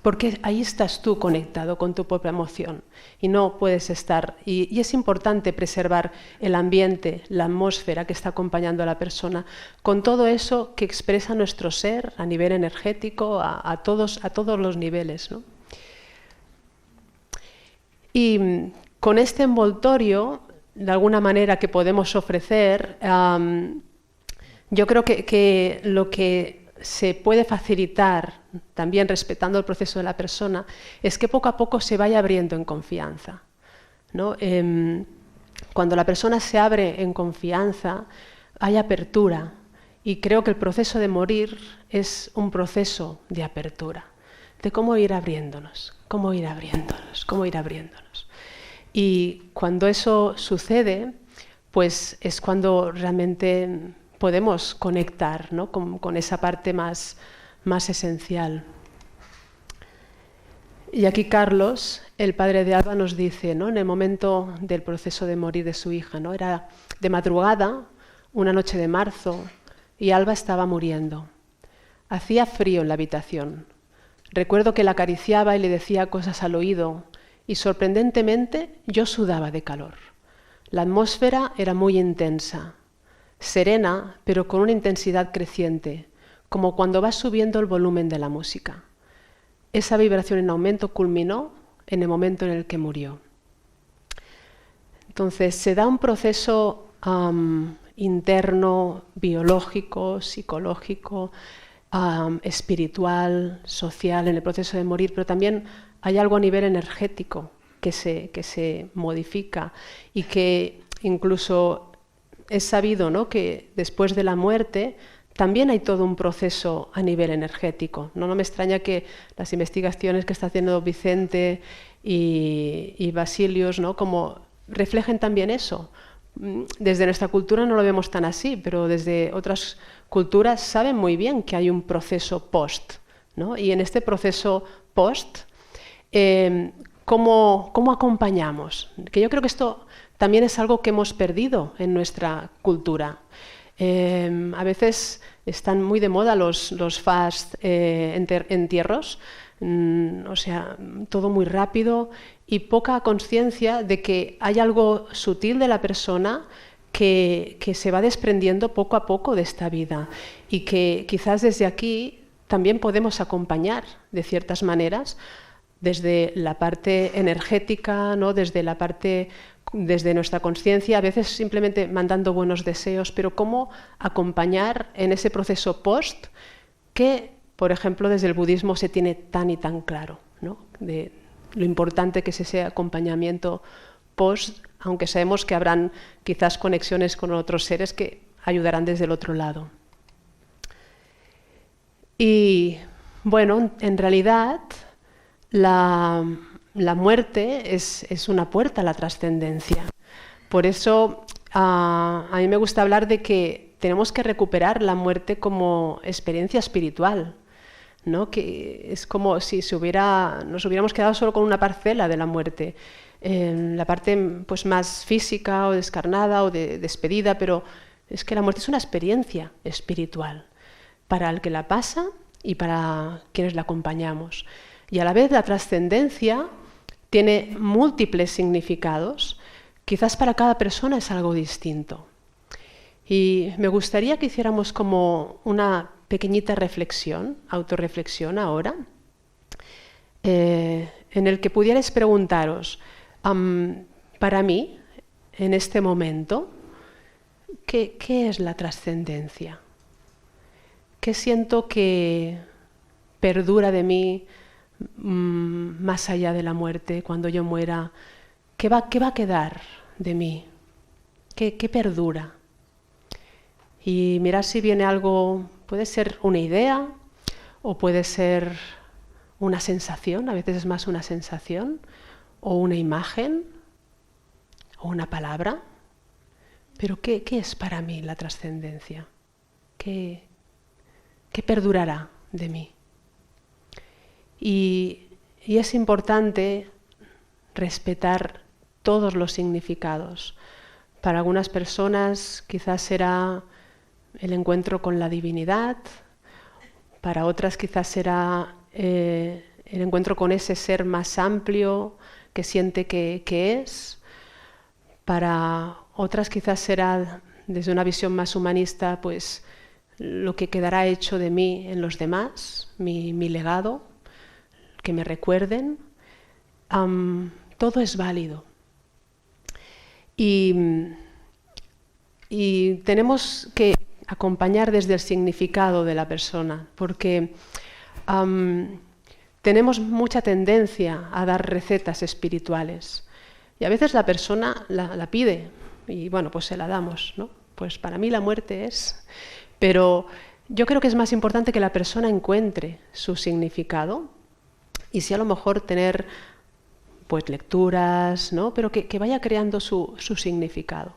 porque ahí estás tú conectado con tu propia emoción y no puedes estar. Y es importante preservar el ambiente, la atmósfera que está acompañando a la persona, con todo eso que expresa nuestro ser a nivel energético, a todos los niveles, ¿no? Y con este envoltorio, de alguna manera, que podemos ofrecer, yo creo que lo que se puede facilitar, también respetando el proceso de la persona, es que poco a poco se vaya abriendo en confianza, ¿no? Cuando la persona se abre en confianza, hay apertura, y creo que el proceso de morir es un proceso de apertura, de cómo ir abriéndonos, cómo ir abriéndonos, cómo ir abriéndonos. Y cuando eso sucede, pues es cuando realmente podemos conectar, ¿no?, con esa parte más esencial. Y aquí Carlos, el padre de Alba, nos dice, ¿no?, en el momento del proceso de morir de su hija, ¿no?, era de madrugada, una noche de marzo, y Alba estaba muriendo. Hacía frío en la habitación. Recuerdo que la acariciaba y le decía cosas al oído, y sorprendentemente yo sudaba de calor. La atmósfera era muy intensa, serena, pero con una intensidad creciente, como cuando vas subiendo el volumen de la música. Esa vibración en aumento culminó en el momento en el que murió. Entonces se da un proceso interno, biológico, psicológico, espiritual, social en el proceso de morir, pero también hay algo a nivel energético que se modifica y que incluso es sabido, ¿no?, que después de la muerte también hay todo un proceso a nivel energético. No me extraña que las investigaciones que está haciendo Vicente y Basilios, ¿no?, como reflejen también eso. Desde nuestra cultura no lo vemos tan así, pero desde otras culturas saben muy bien que hay un proceso post, ¿no? Y en este proceso post, ¿cómo acompañamos? Que yo creo que esto también es algo que hemos perdido en nuestra cultura. A veces están muy de moda los fast entierros, o sea, todo muy rápido y poca conciencia de que hay algo sutil de la persona que se va desprendiendo poco a poco de esta vida y que quizás desde aquí también podemos acompañar de ciertas maneras desde la parte energética, ¿no? Desde nuestra conciencia, a veces simplemente mandando buenos deseos, pero cómo acompañar en ese proceso post que, por ejemplo, desde el budismo se tiene tan y tan claro, ¿no? De lo importante que es ese acompañamiento post, aunque sabemos que habrán quizás conexiones con otros seres que ayudarán desde el otro lado. Y bueno, en realidad la muerte es una puerta a la trascendencia. Por eso a mí me gusta hablar de que tenemos que recuperar la muerte como experiencia espiritual, ¿no? Que es como si nos hubiéramos quedado solo con una parcela de la muerte, la parte pues, más física o descarnada o de despedida, pero es que la muerte es una experiencia espiritual para el que la pasa y para quienes la acompañamos. Y a la vez la trascendencia tiene múltiples significados, quizás para cada persona es algo distinto. Y me gustaría que hiciéramos como una pequeñita reflexión, autorreflexión ahora, en el que pudierais preguntaros, para mí, en este momento, ¿qué es la trascendencia? ¿Qué siento que perdura de mí más allá de la muerte, cuando yo muera? ¿Qué va a quedar de mí? ¿Qué perdura? Y mirar si viene algo, puede ser una idea o puede ser una sensación, a veces es más una sensación, o una imagen, o una palabra. Pero ¿qué es para mí la trascendencia? ¿Qué perdurará de mí? Y es importante respetar todos los significados. Para algunas personas quizás será el encuentro con la divinidad, para otras quizás será el encuentro con ese ser más amplio que siente que es, para otras quizás será desde una visión más humanista, pues lo que quedará hecho de mí en los demás, mi legado, que me recuerden. Todo es válido. Y tenemos que acompañar desde el significado de la persona, porque tenemos mucha tendencia a dar recetas espirituales. Y a veces la persona la pide y bueno, pues se la damos, ¿no? Pues para mí la muerte es... Pero yo creo que es más importante que la persona encuentre su significado y sí a lo mejor tener pues lecturas, ¿no? Pero que vaya creando su significado.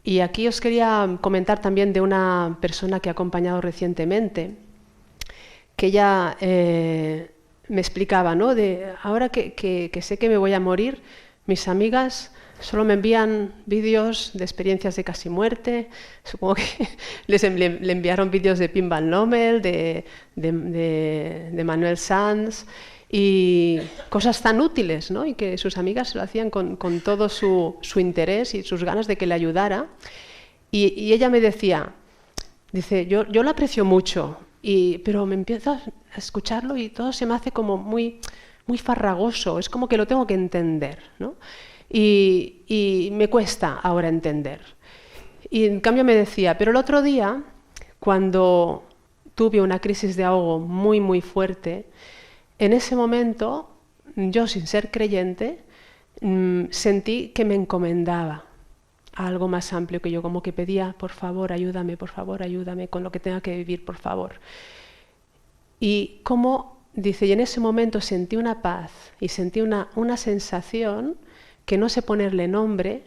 Y aquí os quería comentar también de una persona que he acompañado recientemente, que ella me explicaba, ¿no? De ahora que sé que me voy a morir, mis amigas solo me envían vídeos de experiencias de casi muerte. Supongo que le enviaron vídeos de Pim Van Lommel, de Manuel Sanz y cosas tan útiles, ¿no? Y que sus amigas lo hacían con todo su interés y sus ganas de que le ayudara. Y ella me decía, dice, yo lo aprecio mucho, pero me empiezo a escucharlo y todo se me hace como muy, muy farragoso, es como que lo tengo que entender, ¿no? Y me cuesta ahora entender. Y en cambio me decía, pero el otro día, cuando tuve una crisis de ahogo muy, muy fuerte, en ese momento, yo sin ser creyente, sentí que me encomendaba a algo más amplio que yo, como que pedía, por favor, ayúdame con lo que tenga que vivir, por favor. Y como, dice, y en ese momento sentí una paz y sentí una sensación que no sé ponerle nombre,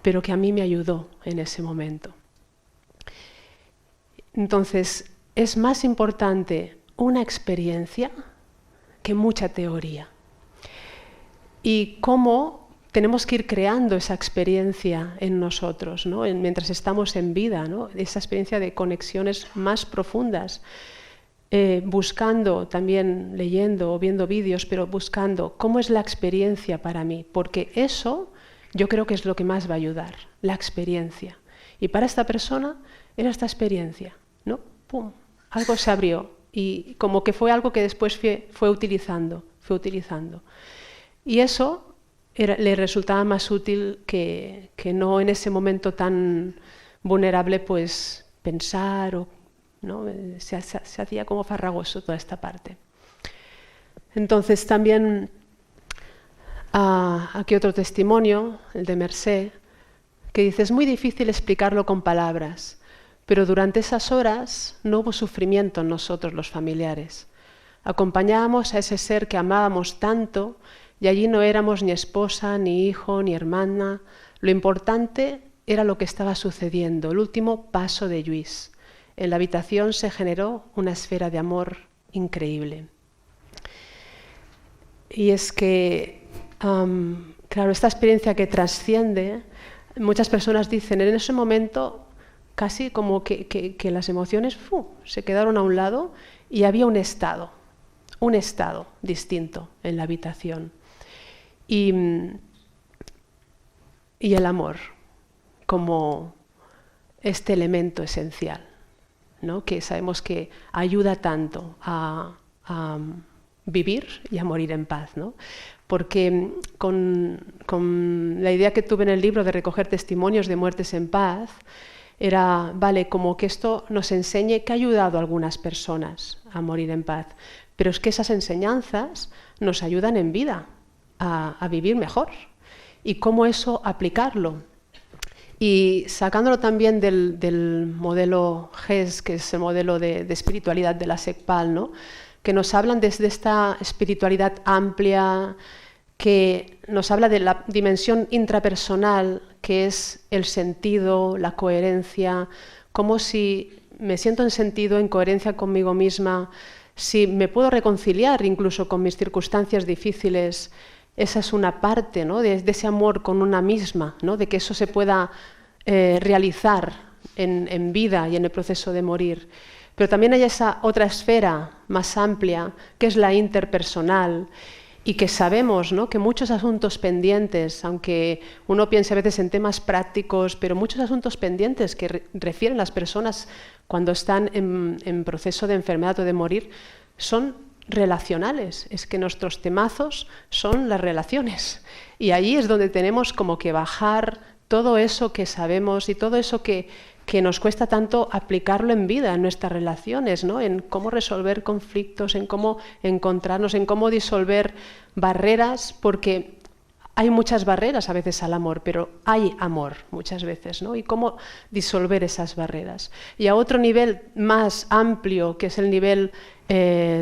pero que a mí me ayudó en ese momento. Entonces, es más importante una experiencia que mucha teoría. Y cómo tenemos que ir creando esa experiencia en nosotros, ¿no? Mientras estamos en vida, ¿no? Esa experiencia de conexiones más profundas, buscando también, leyendo o viendo vídeos, pero buscando cómo es la experiencia para mí, porque eso yo creo que es lo que más va a ayudar, la experiencia. Y para esta persona era esta experiencia, ¿no? ¡Pum! Algo se abrió y como que fue algo que después fue utilizando. Y eso le resultaba más útil que no en ese momento tan vulnerable, pues pensar, ¿no? Se hacía como farragoso toda esta parte. Entonces también aquí otro testimonio, el de Mercé, que dice: es muy difícil explicarlo con palabras, pero durante esas horas no hubo sufrimiento en nosotros los familiares. Acompañábamos a ese ser que amábamos tanto y allí no éramos ni esposa, ni hijo, ni hermana. Lo importante era lo que estaba sucediendo, el último paso de Lluís. En la habitación se generó una esfera de amor increíble. Y es que, claro, esta experiencia que trasciende, muchas personas dicen, en ese momento casi como que las emociones se quedaron a un lado y había un estado distinto en la habitación. Y el amor como este elemento esencial, ¿no? Que sabemos que ayuda tanto a vivir y a morir en paz, ¿no? Porque con la idea que tuve en el libro de recoger testimonios de muertes en paz, era, vale, como que esto nos enseñe que ha ayudado a algunas personas a morir en paz, pero es que esas enseñanzas nos ayudan en vida a vivir mejor. Y cómo eso aplicarlo. Y sacándolo también del modelo GES, que es el modelo de espiritualidad de la SECPAL, ¿no? Que nos hablan desde esta espiritualidad amplia, que nos habla de la dimensión intrapersonal, que es el sentido, la coherencia, como si me siento en sentido, en coherencia conmigo misma, si me puedo reconciliar incluso con mis circunstancias difíciles. Esa es una parte, ¿no? de ese amor con una misma, ¿no? De que eso se pueda realizar en vida y en el proceso de morir. Pero también hay esa otra esfera más amplia, que es la interpersonal, y que sabemos, ¿no? Que muchos asuntos pendientes, aunque uno piense a veces en temas prácticos, pero muchos asuntos pendientes que refieren las personas cuando están en proceso de enfermedad o de morir, son relacionales. Es que nuestros temazos son las relaciones. Y ahí es donde tenemos como que bajar todo eso que sabemos y todo eso que nos cuesta tanto aplicarlo en vida, en nuestras relaciones, ¿no? En cómo resolver conflictos, en cómo encontrarnos, en cómo disolver barreras, porque hay muchas barreras a veces al amor, pero hay amor muchas veces, ¿no? Y cómo disolver esas barreras. Y a otro nivel más amplio, que es el nivel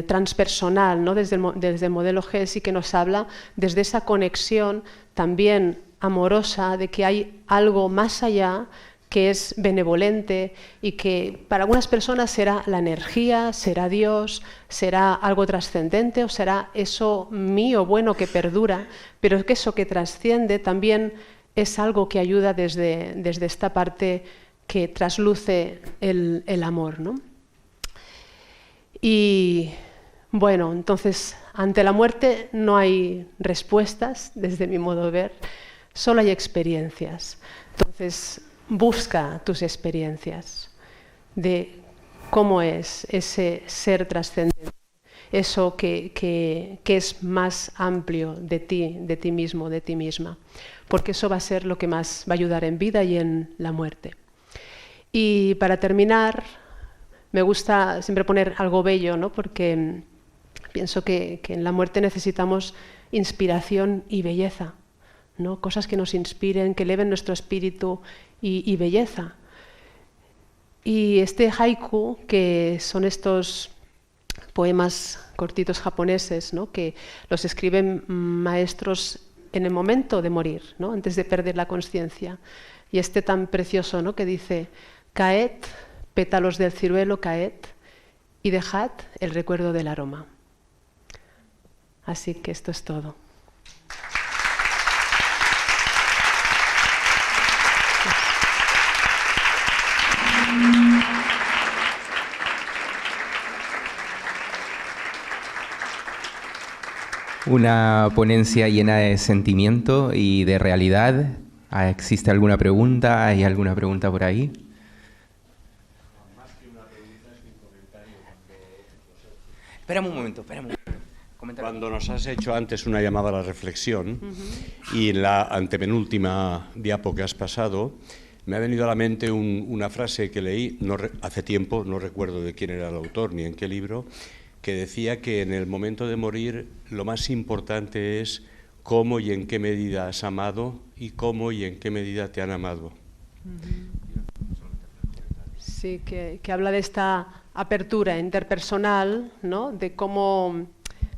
transpersonal, ¿no? Desde el modelo GES, que nos habla desde esa conexión también amorosa de que hay algo más allá que es benevolente y que para algunas personas será la energía, será Dios, será algo trascendente o será eso mío bueno que perdura, pero que eso que trasciende también es algo que ayuda desde esta parte que trasluce el amor, ¿no? Y bueno, entonces ante la muerte no hay respuestas, desde mi modo de ver, solo hay experiencias. Entonces, busca tus experiencias de cómo es ese ser trascendente, eso que es más amplio de ti mismo, de ti misma, porque eso va a ser lo que más va a ayudar en vida y en la muerte. Y para terminar, me gusta siempre poner algo bello, ¿no? Porque pienso que en la muerte necesitamos inspiración y belleza, ¿no? Cosas que nos inspiren, que eleven nuestro espíritu y belleza. Y este haiku, que son estos poemas cortitos japoneses, ¿no? Que los escriben maestros en el momento de morir, ¿no? Antes de perder la conciencia. Y este tan precioso, ¿no? Que dice: caed, pétalos del ciruelo, caed, y dejad el recuerdo del aroma. Así que esto es todo. una ponencia llena de sentimiento y de realidad. ¿Existe alguna pregunta? ¿Hay alguna pregunta por ahí? Espérame un momento. Cuando nos has hecho antes una llamada a la reflexión y en la antepenúltima diapo que has pasado, me ha venido a la mente una frase que leí hace tiempo, no recuerdo de quién era el autor ni en qué libro, que decía que en el momento de morir lo más importante es cómo y en qué medida has amado y cómo y en qué medida te han amado. Sí, que habla de esta apertura interpersonal, ¿no? De cómo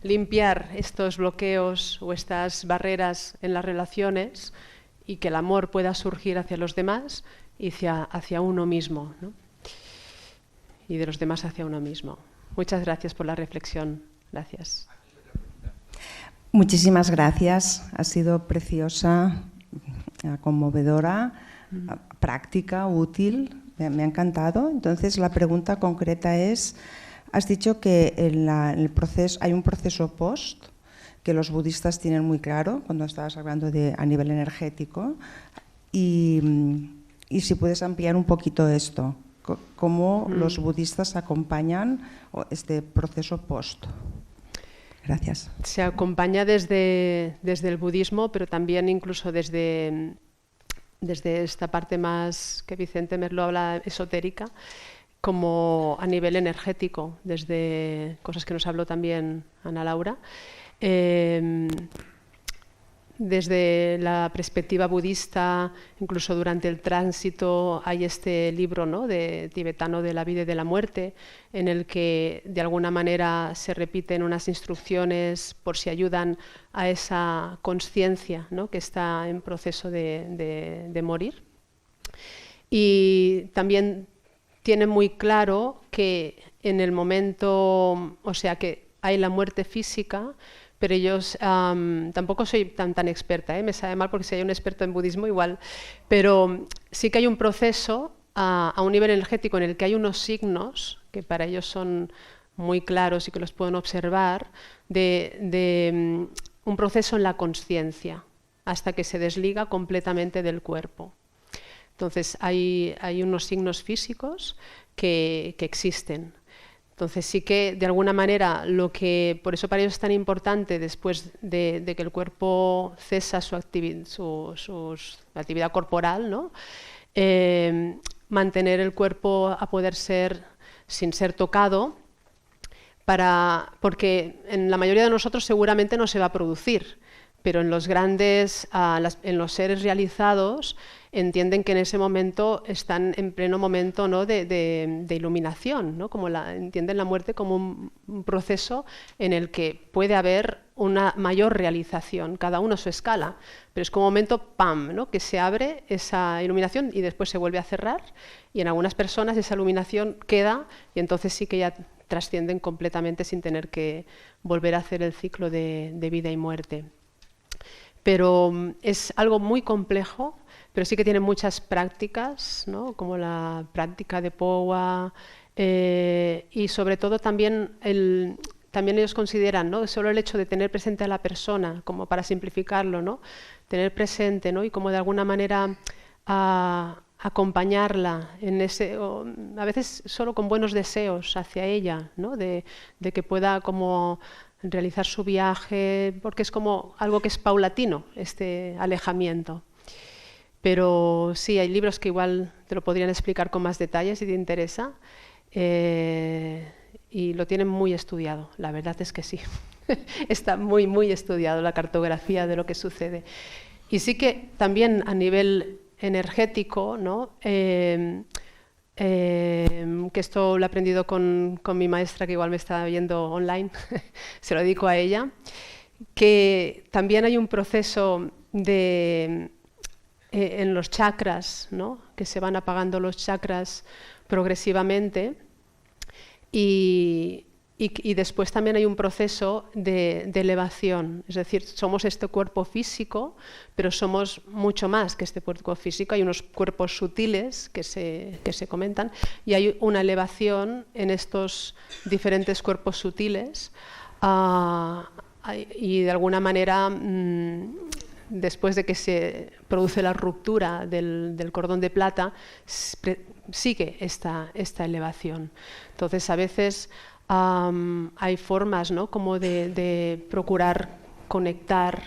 limpiar estos bloqueos o estas barreras en las relaciones y que el amor pueda surgir hacia los demás y hacia uno mismo, ¿no? Y de los demás hacia uno mismo. Muchas gracias por la reflexión. Gracias. Muchísimas gracias. Ha sido preciosa, conmovedora, práctica, útil. Me ha encantado. Entonces, la pregunta concreta es, has dicho que en el proceso, hay un proceso post que los budistas tienen muy claro, cuando estabas hablando a nivel energético, y si puedes ampliar un poquito esto, cómo los budistas acompañan este proceso post. Gracias. Se acompaña desde el budismo, pero también incluso desde esta parte más que Vicente Merlo habla esotérica, como a nivel energético, desde cosas que nos habló también Ana Laura. Desde la perspectiva budista, incluso durante el tránsito, hay este libro, ¿no?, tibetano de la vida y de la muerte, en el que de alguna manera se repiten unas instrucciones por si ayudan a esa conciencia, ¿no?, que está en proceso de morir. Y también tiene muy claro que en el momento, o sea, que hay la muerte física, pero ellos, tampoco soy tan experta, me sabe mal porque si hay un experto en budismo igual, pero sí que hay un proceso a un nivel energético en el que hay unos signos que para ellos son muy claros y que los pueden observar, de un proceso en la consciencia hasta que se desliga completamente del cuerpo. Entonces hay unos signos físicos que existen. Entonces sí que de alguna manera por eso para ellos es tan importante después de que el cuerpo cesa su actividad corporal, ¿no?, mantener el cuerpo a poder ser sin ser tocado, porque en la mayoría de nosotros seguramente no se va a producir, pero en los grandes, en los seres realizados, entienden que en ese momento están en pleno momento, ¿no?, de iluminación, ¿no?, entienden la muerte como un proceso en el que puede haber una mayor realización, cada uno a su escala, pero es como un momento ¡pam!, ¿no?, que se abre esa iluminación y después se vuelve a cerrar, y en algunas personas esa iluminación queda y entonces sí que ya trascienden completamente sin tener que volver a hacer el ciclo de vida y muerte. Pero es algo muy complejo, pero sí que tiene muchas prácticas, ¿no?, como la práctica de Powa, y sobre todo también ellos consideran, ¿no?, solo el hecho de tener presente a la persona, como para simplificarlo, ¿no?, tener presente, ¿no?, y como de alguna manera acompañarla a veces solo con buenos deseos hacia ella, ¿no?, de que pueda como realizar su viaje, porque es como algo que es paulatino, este alejamiento. Pero sí, hay libros que igual te lo podrían explicar con más detalles si te interesa, y lo tienen muy estudiado, la verdad es que sí. Está muy, muy estudiado la cartografía de lo que sucede. Y sí que también a nivel energético, ¿no?, que esto lo he aprendido con mi maestra, que igual me está viendo online, se lo dedico a ella, que también hay un proceso en los chakras, ¿no?, que se van apagando los chakras progresivamente, y después también hay un proceso de elevación, es decir, somos este cuerpo físico, pero somos mucho más que este cuerpo físico, hay unos cuerpos sutiles que se comentan, y hay una elevación en estos diferentes cuerpos sutiles y de alguna manera, después de que se produce la ruptura del cordón de plata, sigue esta elevación. Entonces, a veces hay formas, ¿no?, como de procurar conectar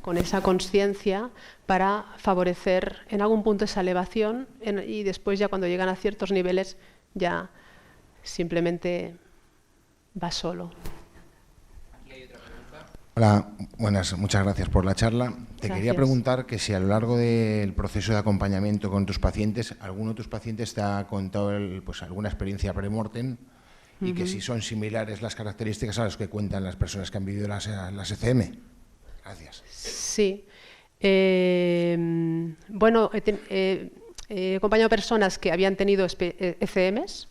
con esa conciencia para favorecer en algún punto esa elevación, y después ya cuando llegan a ciertos niveles ya simplemente va solo. Hola, buenas, muchas gracias por la charla. Te quería Gracias. preguntar que si a lo largo del proceso de acompañamiento con tus pacientes, alguno de tus pacientes te ha contado pues, alguna experiencia pre-mortem, y que si son similares las características a las que cuentan las personas que han vivido las ECM. Gracias. Sí. Bueno, he acompañado personas que habían tenido ECMs.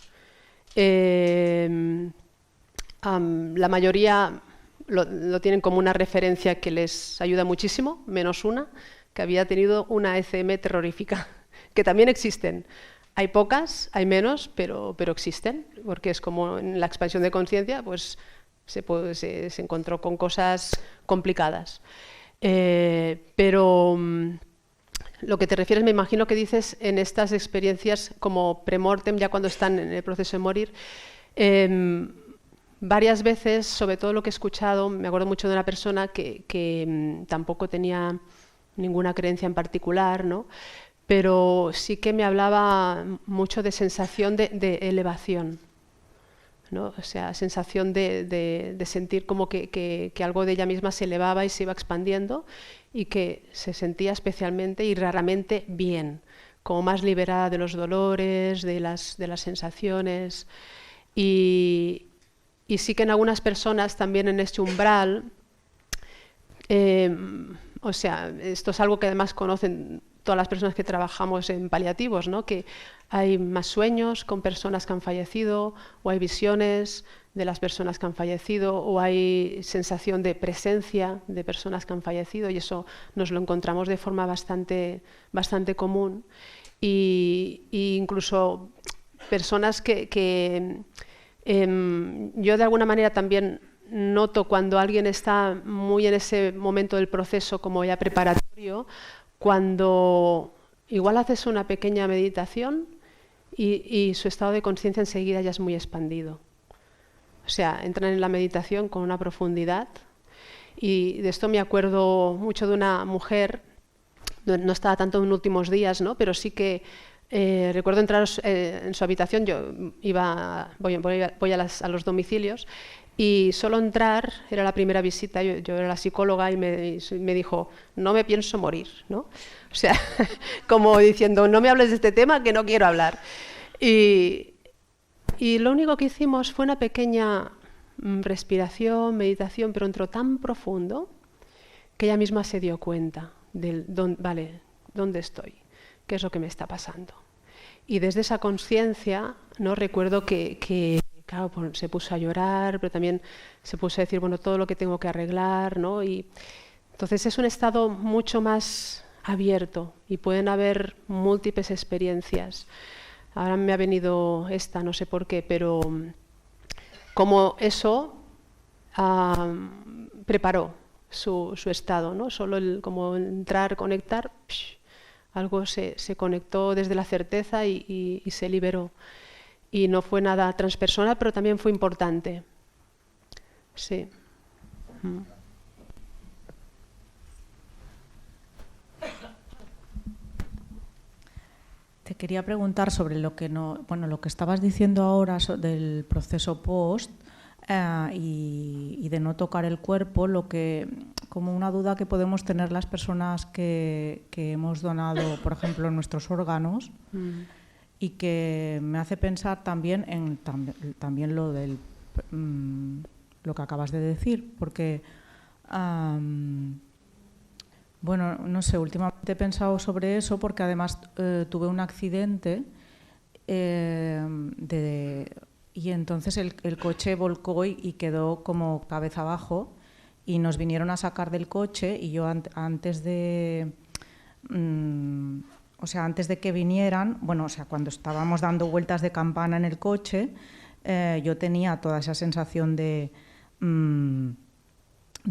La mayoría lo tienen como una referencia que les ayuda muchísimo, menos una, que había tenido una ECM terrorífica, que también existen. Hay pocas, hay menos, pero existen, porque es como en la expansión de conciencia, pues se encontró con cosas complicadas. Pero lo que te refieres, me imagino que dices en estas experiencias como pre-mortem, ya cuando están en el proceso de morir. Varias veces, sobre todo lo que he escuchado, me acuerdo mucho de una persona que tampoco tenía ninguna creencia en particular, ¿no?, pero sí que me hablaba mucho de sensación de elevación, ¿no? O sea, sensación de sentir como que algo de ella misma se elevaba y se iba expandiendo, y que se sentía especialmente y raramente bien, como más liberada de los dolores, de las sensaciones. Y sí que en algunas personas también en este umbral, o sea, esto es algo que además conocen todas las personas que trabajamos en paliativos, ¿no?, que hay más sueños con personas que han fallecido, o hay visiones de las personas que han fallecido, o hay sensación de presencia de personas que han fallecido, y eso nos lo encontramos de forma bastante común. Y incluso personas que yo de alguna manera también noto cuando alguien está muy en ese momento del proceso como ya preparatorio, cuando igual haces una pequeña meditación y su estado de conciencia enseguida ya es muy expandido. O sea, entran en la meditación con una profundidad, y de esto me acuerdo mucho de una mujer, no estaba tanto en últimos días, ¿no?, pero sí que recuerdo entrar en su habitación. Yo voy a los domicilios, y solo entrar, era la primera visita, yo era la psicóloga, y me dijo, no me pienso morir, ¿no? O sea, como diciendo, no me hables de este tema que no quiero hablar. Y lo único que hicimos fue una pequeña respiración, meditación, pero entró tan profundo que ella misma se dio cuenta de dónde estoy, qué es lo que me está pasando. Y desde esa conciencia, ¿no?, recuerdo que claro, pues se puso a llorar, pero también se puso a decir, bueno, todo lo que tengo que arreglar, ¿no? Y entonces es un estado mucho más abierto, y pueden haber múltiples experiencias. Ahora me ha venido esta, no sé por qué, pero como eso preparó su estado, ¿no? Solo como entrar, conectar, algo se conectó desde la certeza y se liberó. Y no fue nada transpersonal, pero también fue importante. Sí. Te quería preguntar sobre lo que estabas diciendo ahora del proceso post y de no tocar el cuerpo, como una duda que podemos tener las personas que hemos donado, por ejemplo, nuestros órganos. Y que me hace pensar también en también lo que acabas de decir, porque bueno, no sé, últimamente he pensado sobre eso, porque además tuve un accidente y entonces el coche volcó y quedó como cabeza abajo, y nos vinieron a sacar del coche, y yo antes de que vinieran, cuando estábamos dando vueltas de campana en el coche, yo tenía toda esa sensación de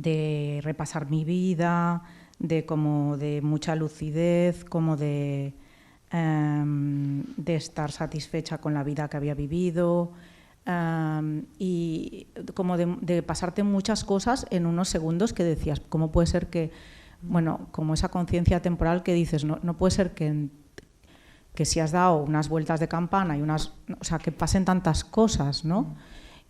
de repasar mi vida, de mucha lucidez, como de estar satisfecha con la vida que había vivido, y como de pasarte muchas cosas en unos segundos que decías, ¿cómo puede ser que, bueno, como esa conciencia temporal que dices, no puede ser que si has dado unas vueltas de campana y o sea, que pasen tantas cosas, ¿no?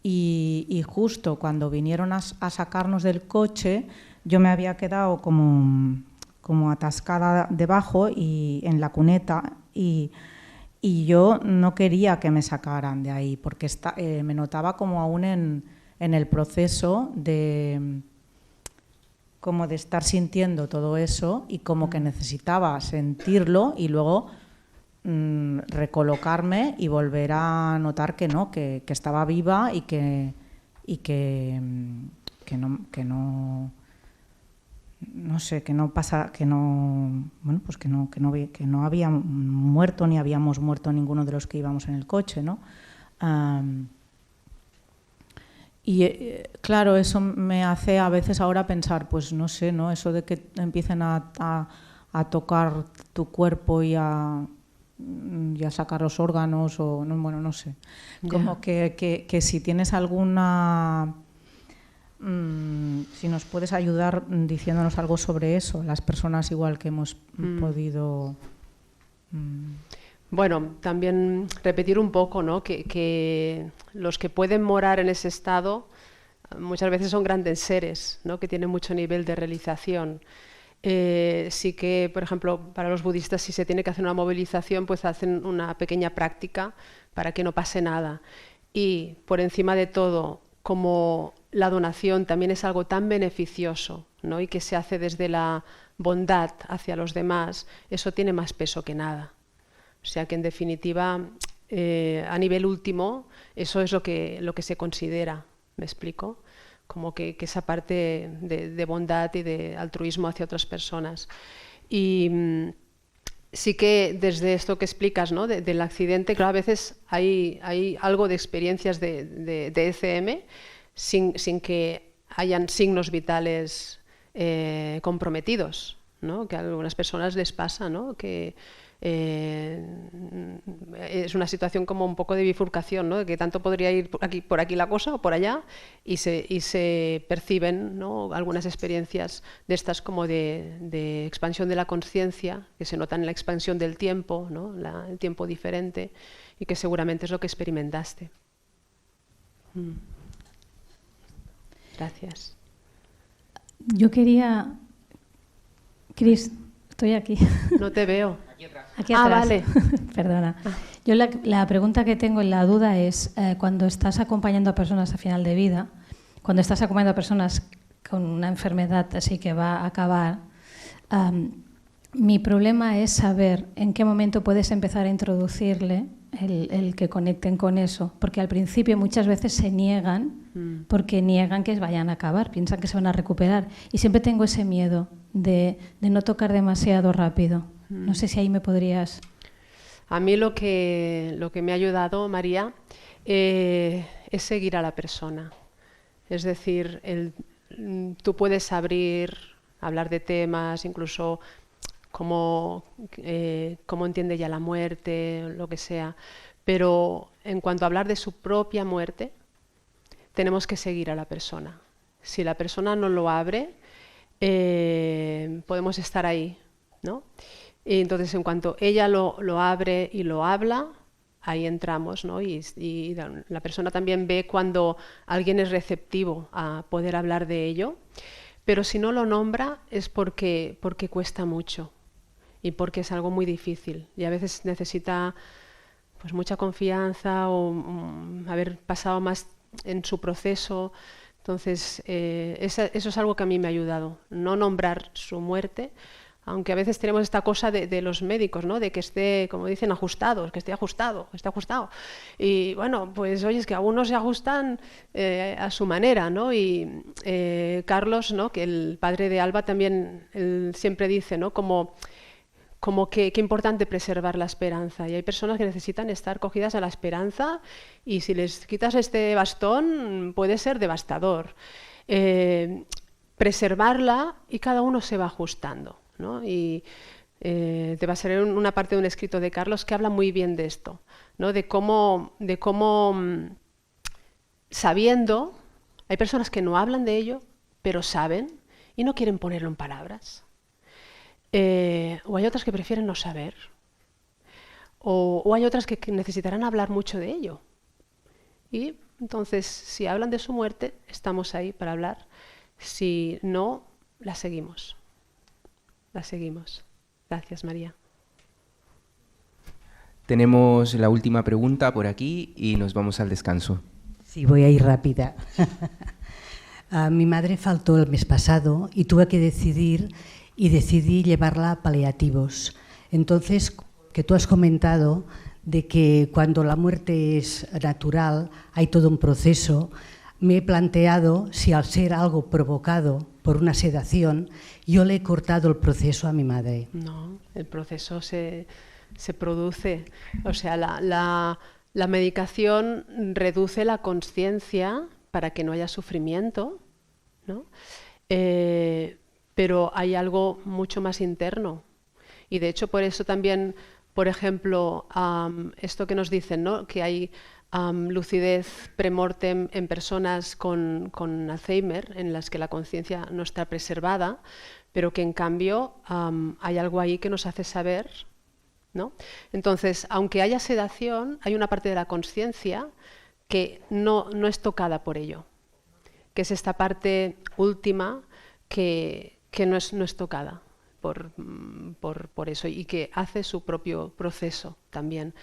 Y justo cuando vinieron a sacarnos del coche, yo me había quedado como atascada debajo y en la cuneta, y yo no quería que me sacaran de ahí, porque me notaba como aún en el proceso como de estar sintiendo todo eso, y como que necesitaba sentirlo y luego recolocarme y volver a notar que no, que estaba viva y que no sé, que no pasa, que no, bueno, pues que no había muerto ni habíamos muerto ninguno de los que íbamos en el coche, ¿no? Claro, eso me hace a veces ahora pensar, pues no sé, ¿no? Eso de que empiecen a tocar tu cuerpo y a sacar los órganos, o no, bueno, no sé. Como que si tienes alguna... si nos puedes ayudar diciéndonos algo sobre eso, las personas igual que hemos podido... Bueno, también repetir un poco, ¿no? Que los que pueden morar en ese estado muchas veces son grandes seres, ¿no? Que tienen mucho nivel de realización. Sí que, por ejemplo, para los budistas, si se tiene que hacer una movilización, pues hacen una pequeña práctica para que no pase nada. Y por encima de todo, como la donación también es algo tan beneficioso, ¿no? Y que se hace desde la bondad hacia los demás, eso tiene más peso que nada. O sea que en definitiva, a nivel último, eso es lo que se considera, ¿me explico? Como que esa parte de bondad y de altruismo hacia otras personas. Y sí que desde esto que explicas, ¿no? Del accidente, claro, a veces hay algo de experiencias de ECM sin que hayan signos vitales comprometidos, ¿no? Que a algunas personas les pasa, ¿no? Que es una situación como un poco de bifurcación, ¿no? De que tanto podría ir por aquí la cosa o por allá, y se perciben, ¿no? Algunas experiencias de estas como de expansión de la conciencia, que se notan en la expansión del tiempo, ¿no? El tiempo diferente, y que seguramente es lo que experimentaste. Gracias. Yo quería... Cris, estoy aquí. No te veo. Aquí atrás. Vale. Perdona. Yo la pregunta que tengo y la duda es, cuando estás acompañando a personas a final de vida, cuando estás acompañando a personas con una enfermedad así que va a acabar, mi problema es saber en qué momento puedes empezar a introducirle el que conecten con eso, porque al principio muchas veces se niegan, porque niegan que vayan a acabar, piensan que se van a recuperar, y siempre tengo ese miedo de no tocar demasiado rápido. No sé si ahí me podrías... A mí lo que me ha ayudado, María, es seguir a la persona. Es decir, tú puedes hablar de temas, incluso cómo entiende ella la muerte, lo que sea, pero en cuanto a hablar de su propia muerte, tenemos que seguir a la persona. Si la persona no lo abre, podemos estar ahí, ¿no? Y entonces, en cuanto ella lo abre y lo habla, ahí entramos, ¿no? Y la persona también ve cuando alguien es receptivo a poder hablar de ello, pero si no lo nombra es porque cuesta mucho y porque es algo muy difícil, y a veces necesita pues mucha confianza o haber pasado más en su proceso. Entonces, eso es algo que a mí me ha ayudado, no nombrar su muerte, aunque a veces tenemos esta cosa de los médicos, ¿no? De que esté, como dicen, ajustado, que esté ajustado, que esté ajustado. Y bueno, pues oye, es que algunos se ajustan a su manera, ¿no? Y Carlos, ¿no? Que el padre de Alba también, él siempre dice, ¿no? Como que importante preservar la esperanza. Y hay personas que necesitan estar cogidas a la esperanza, y si les quitas este bastón puede ser devastador. preservarla y cada uno se va ajustando, ¿no? Y te va a salir una parte de un escrito de Carlos que habla muy bien de esto, ¿no? De cómo sabiendo, hay personas que no hablan de ello, pero saben y no quieren ponerlo en palabras. O hay otras que prefieren no saber. O hay otras que necesitarán hablar mucho de ello. Y entonces, si hablan de su muerte, estamos ahí para hablar. Si no, la seguimos. La seguimos. Gracias, María. Tenemos la última pregunta por aquí y nos vamos al descanso. Sí, voy a ir rápida. Mi madre faltó el mes pasado y tuve que decidir y decidí llevarla a paliativos. Entonces, que tú has comentado de que cuando la muerte es natural hay todo un proceso, me he planteado si al ser algo provocado por una sedación, yo le he cortado el proceso a mi madre. No, el proceso se produce. O sea, la medicación reduce la consciencia para que no haya sufrimiento, ¿no? Pero hay algo mucho más interno. Y de hecho, por eso también, por ejemplo, esto que nos dicen, ¿no? Que hay lucidez premortem en personas con Alzheimer, en las que la conciencia no está preservada, pero que en cambio hay algo ahí que nos hace saber, ¿no? Entonces, aunque haya sedación, hay una parte de la conciencia que no es tocada por ello, que es esta parte última que no es tocada por eso y que hace su propio proceso también.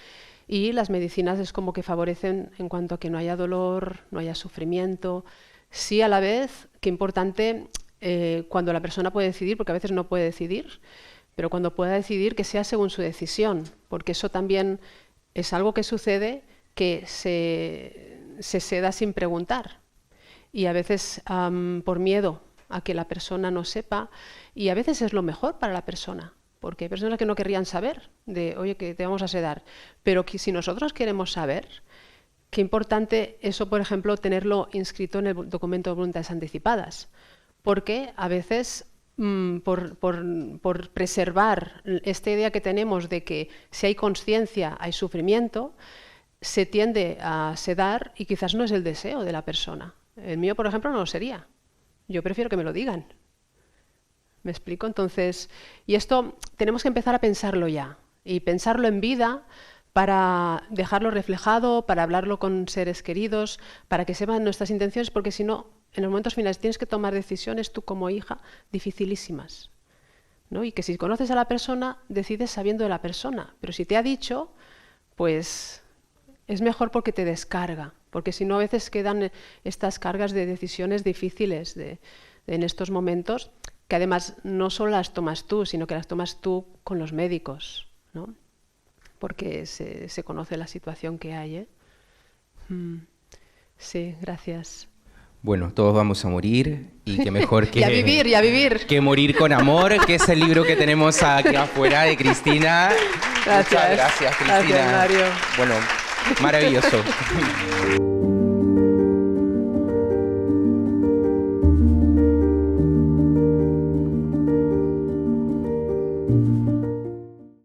Y las medicinas es como que favorecen en cuanto a que no haya dolor, no haya sufrimiento. Sí, a la vez, qué importante cuando la persona puede decidir, porque a veces no puede decidir, pero cuando pueda decidir que sea según su decisión, porque eso también es algo que sucede, que se seda sin preguntar. Y a veces por miedo a que la persona no sepa, y a veces es lo mejor para la persona. Porque hay personas que no querrían saber de, oye, que te vamos a sedar. Pero que si nosotros queremos saber, qué importante eso, por ejemplo, tenerlo inscrito en el documento de voluntades anticipadas. Porque a veces, por preservar esta idea que tenemos de que si hay conciencia, hay sufrimiento, se tiende a sedar y quizás no es el deseo de la persona. El mío, por ejemplo, no lo sería. Yo prefiero que me lo digan. ¿Me explico? Entonces, y esto tenemos que empezar a pensarlo ya, y pensarlo en vida para dejarlo reflejado, para hablarlo con seres queridos, para que sepan nuestras intenciones, porque si no, en los momentos finales tienes que tomar decisiones tú como hija dificilísimas, ¿no? Y que si conoces a la persona, decides sabiendo de la persona, pero si te ha dicho, pues es mejor porque te descarga, porque si no a veces quedan estas cargas de decisiones difíciles en estos momentos, que además no solo las tomas tú, sino que las tomas tú con los médicos, ¿no? Porque se conoce la situación que hay, ¿eh? Sí, gracias. Bueno, todos vamos a morir y qué mejor que... y a vivir. Que morir con amor, que es el libro que tenemos aquí afuera de Cristina. Gracias. Muchas gracias, Cristina. Gracias, Mario. Bueno, maravilloso.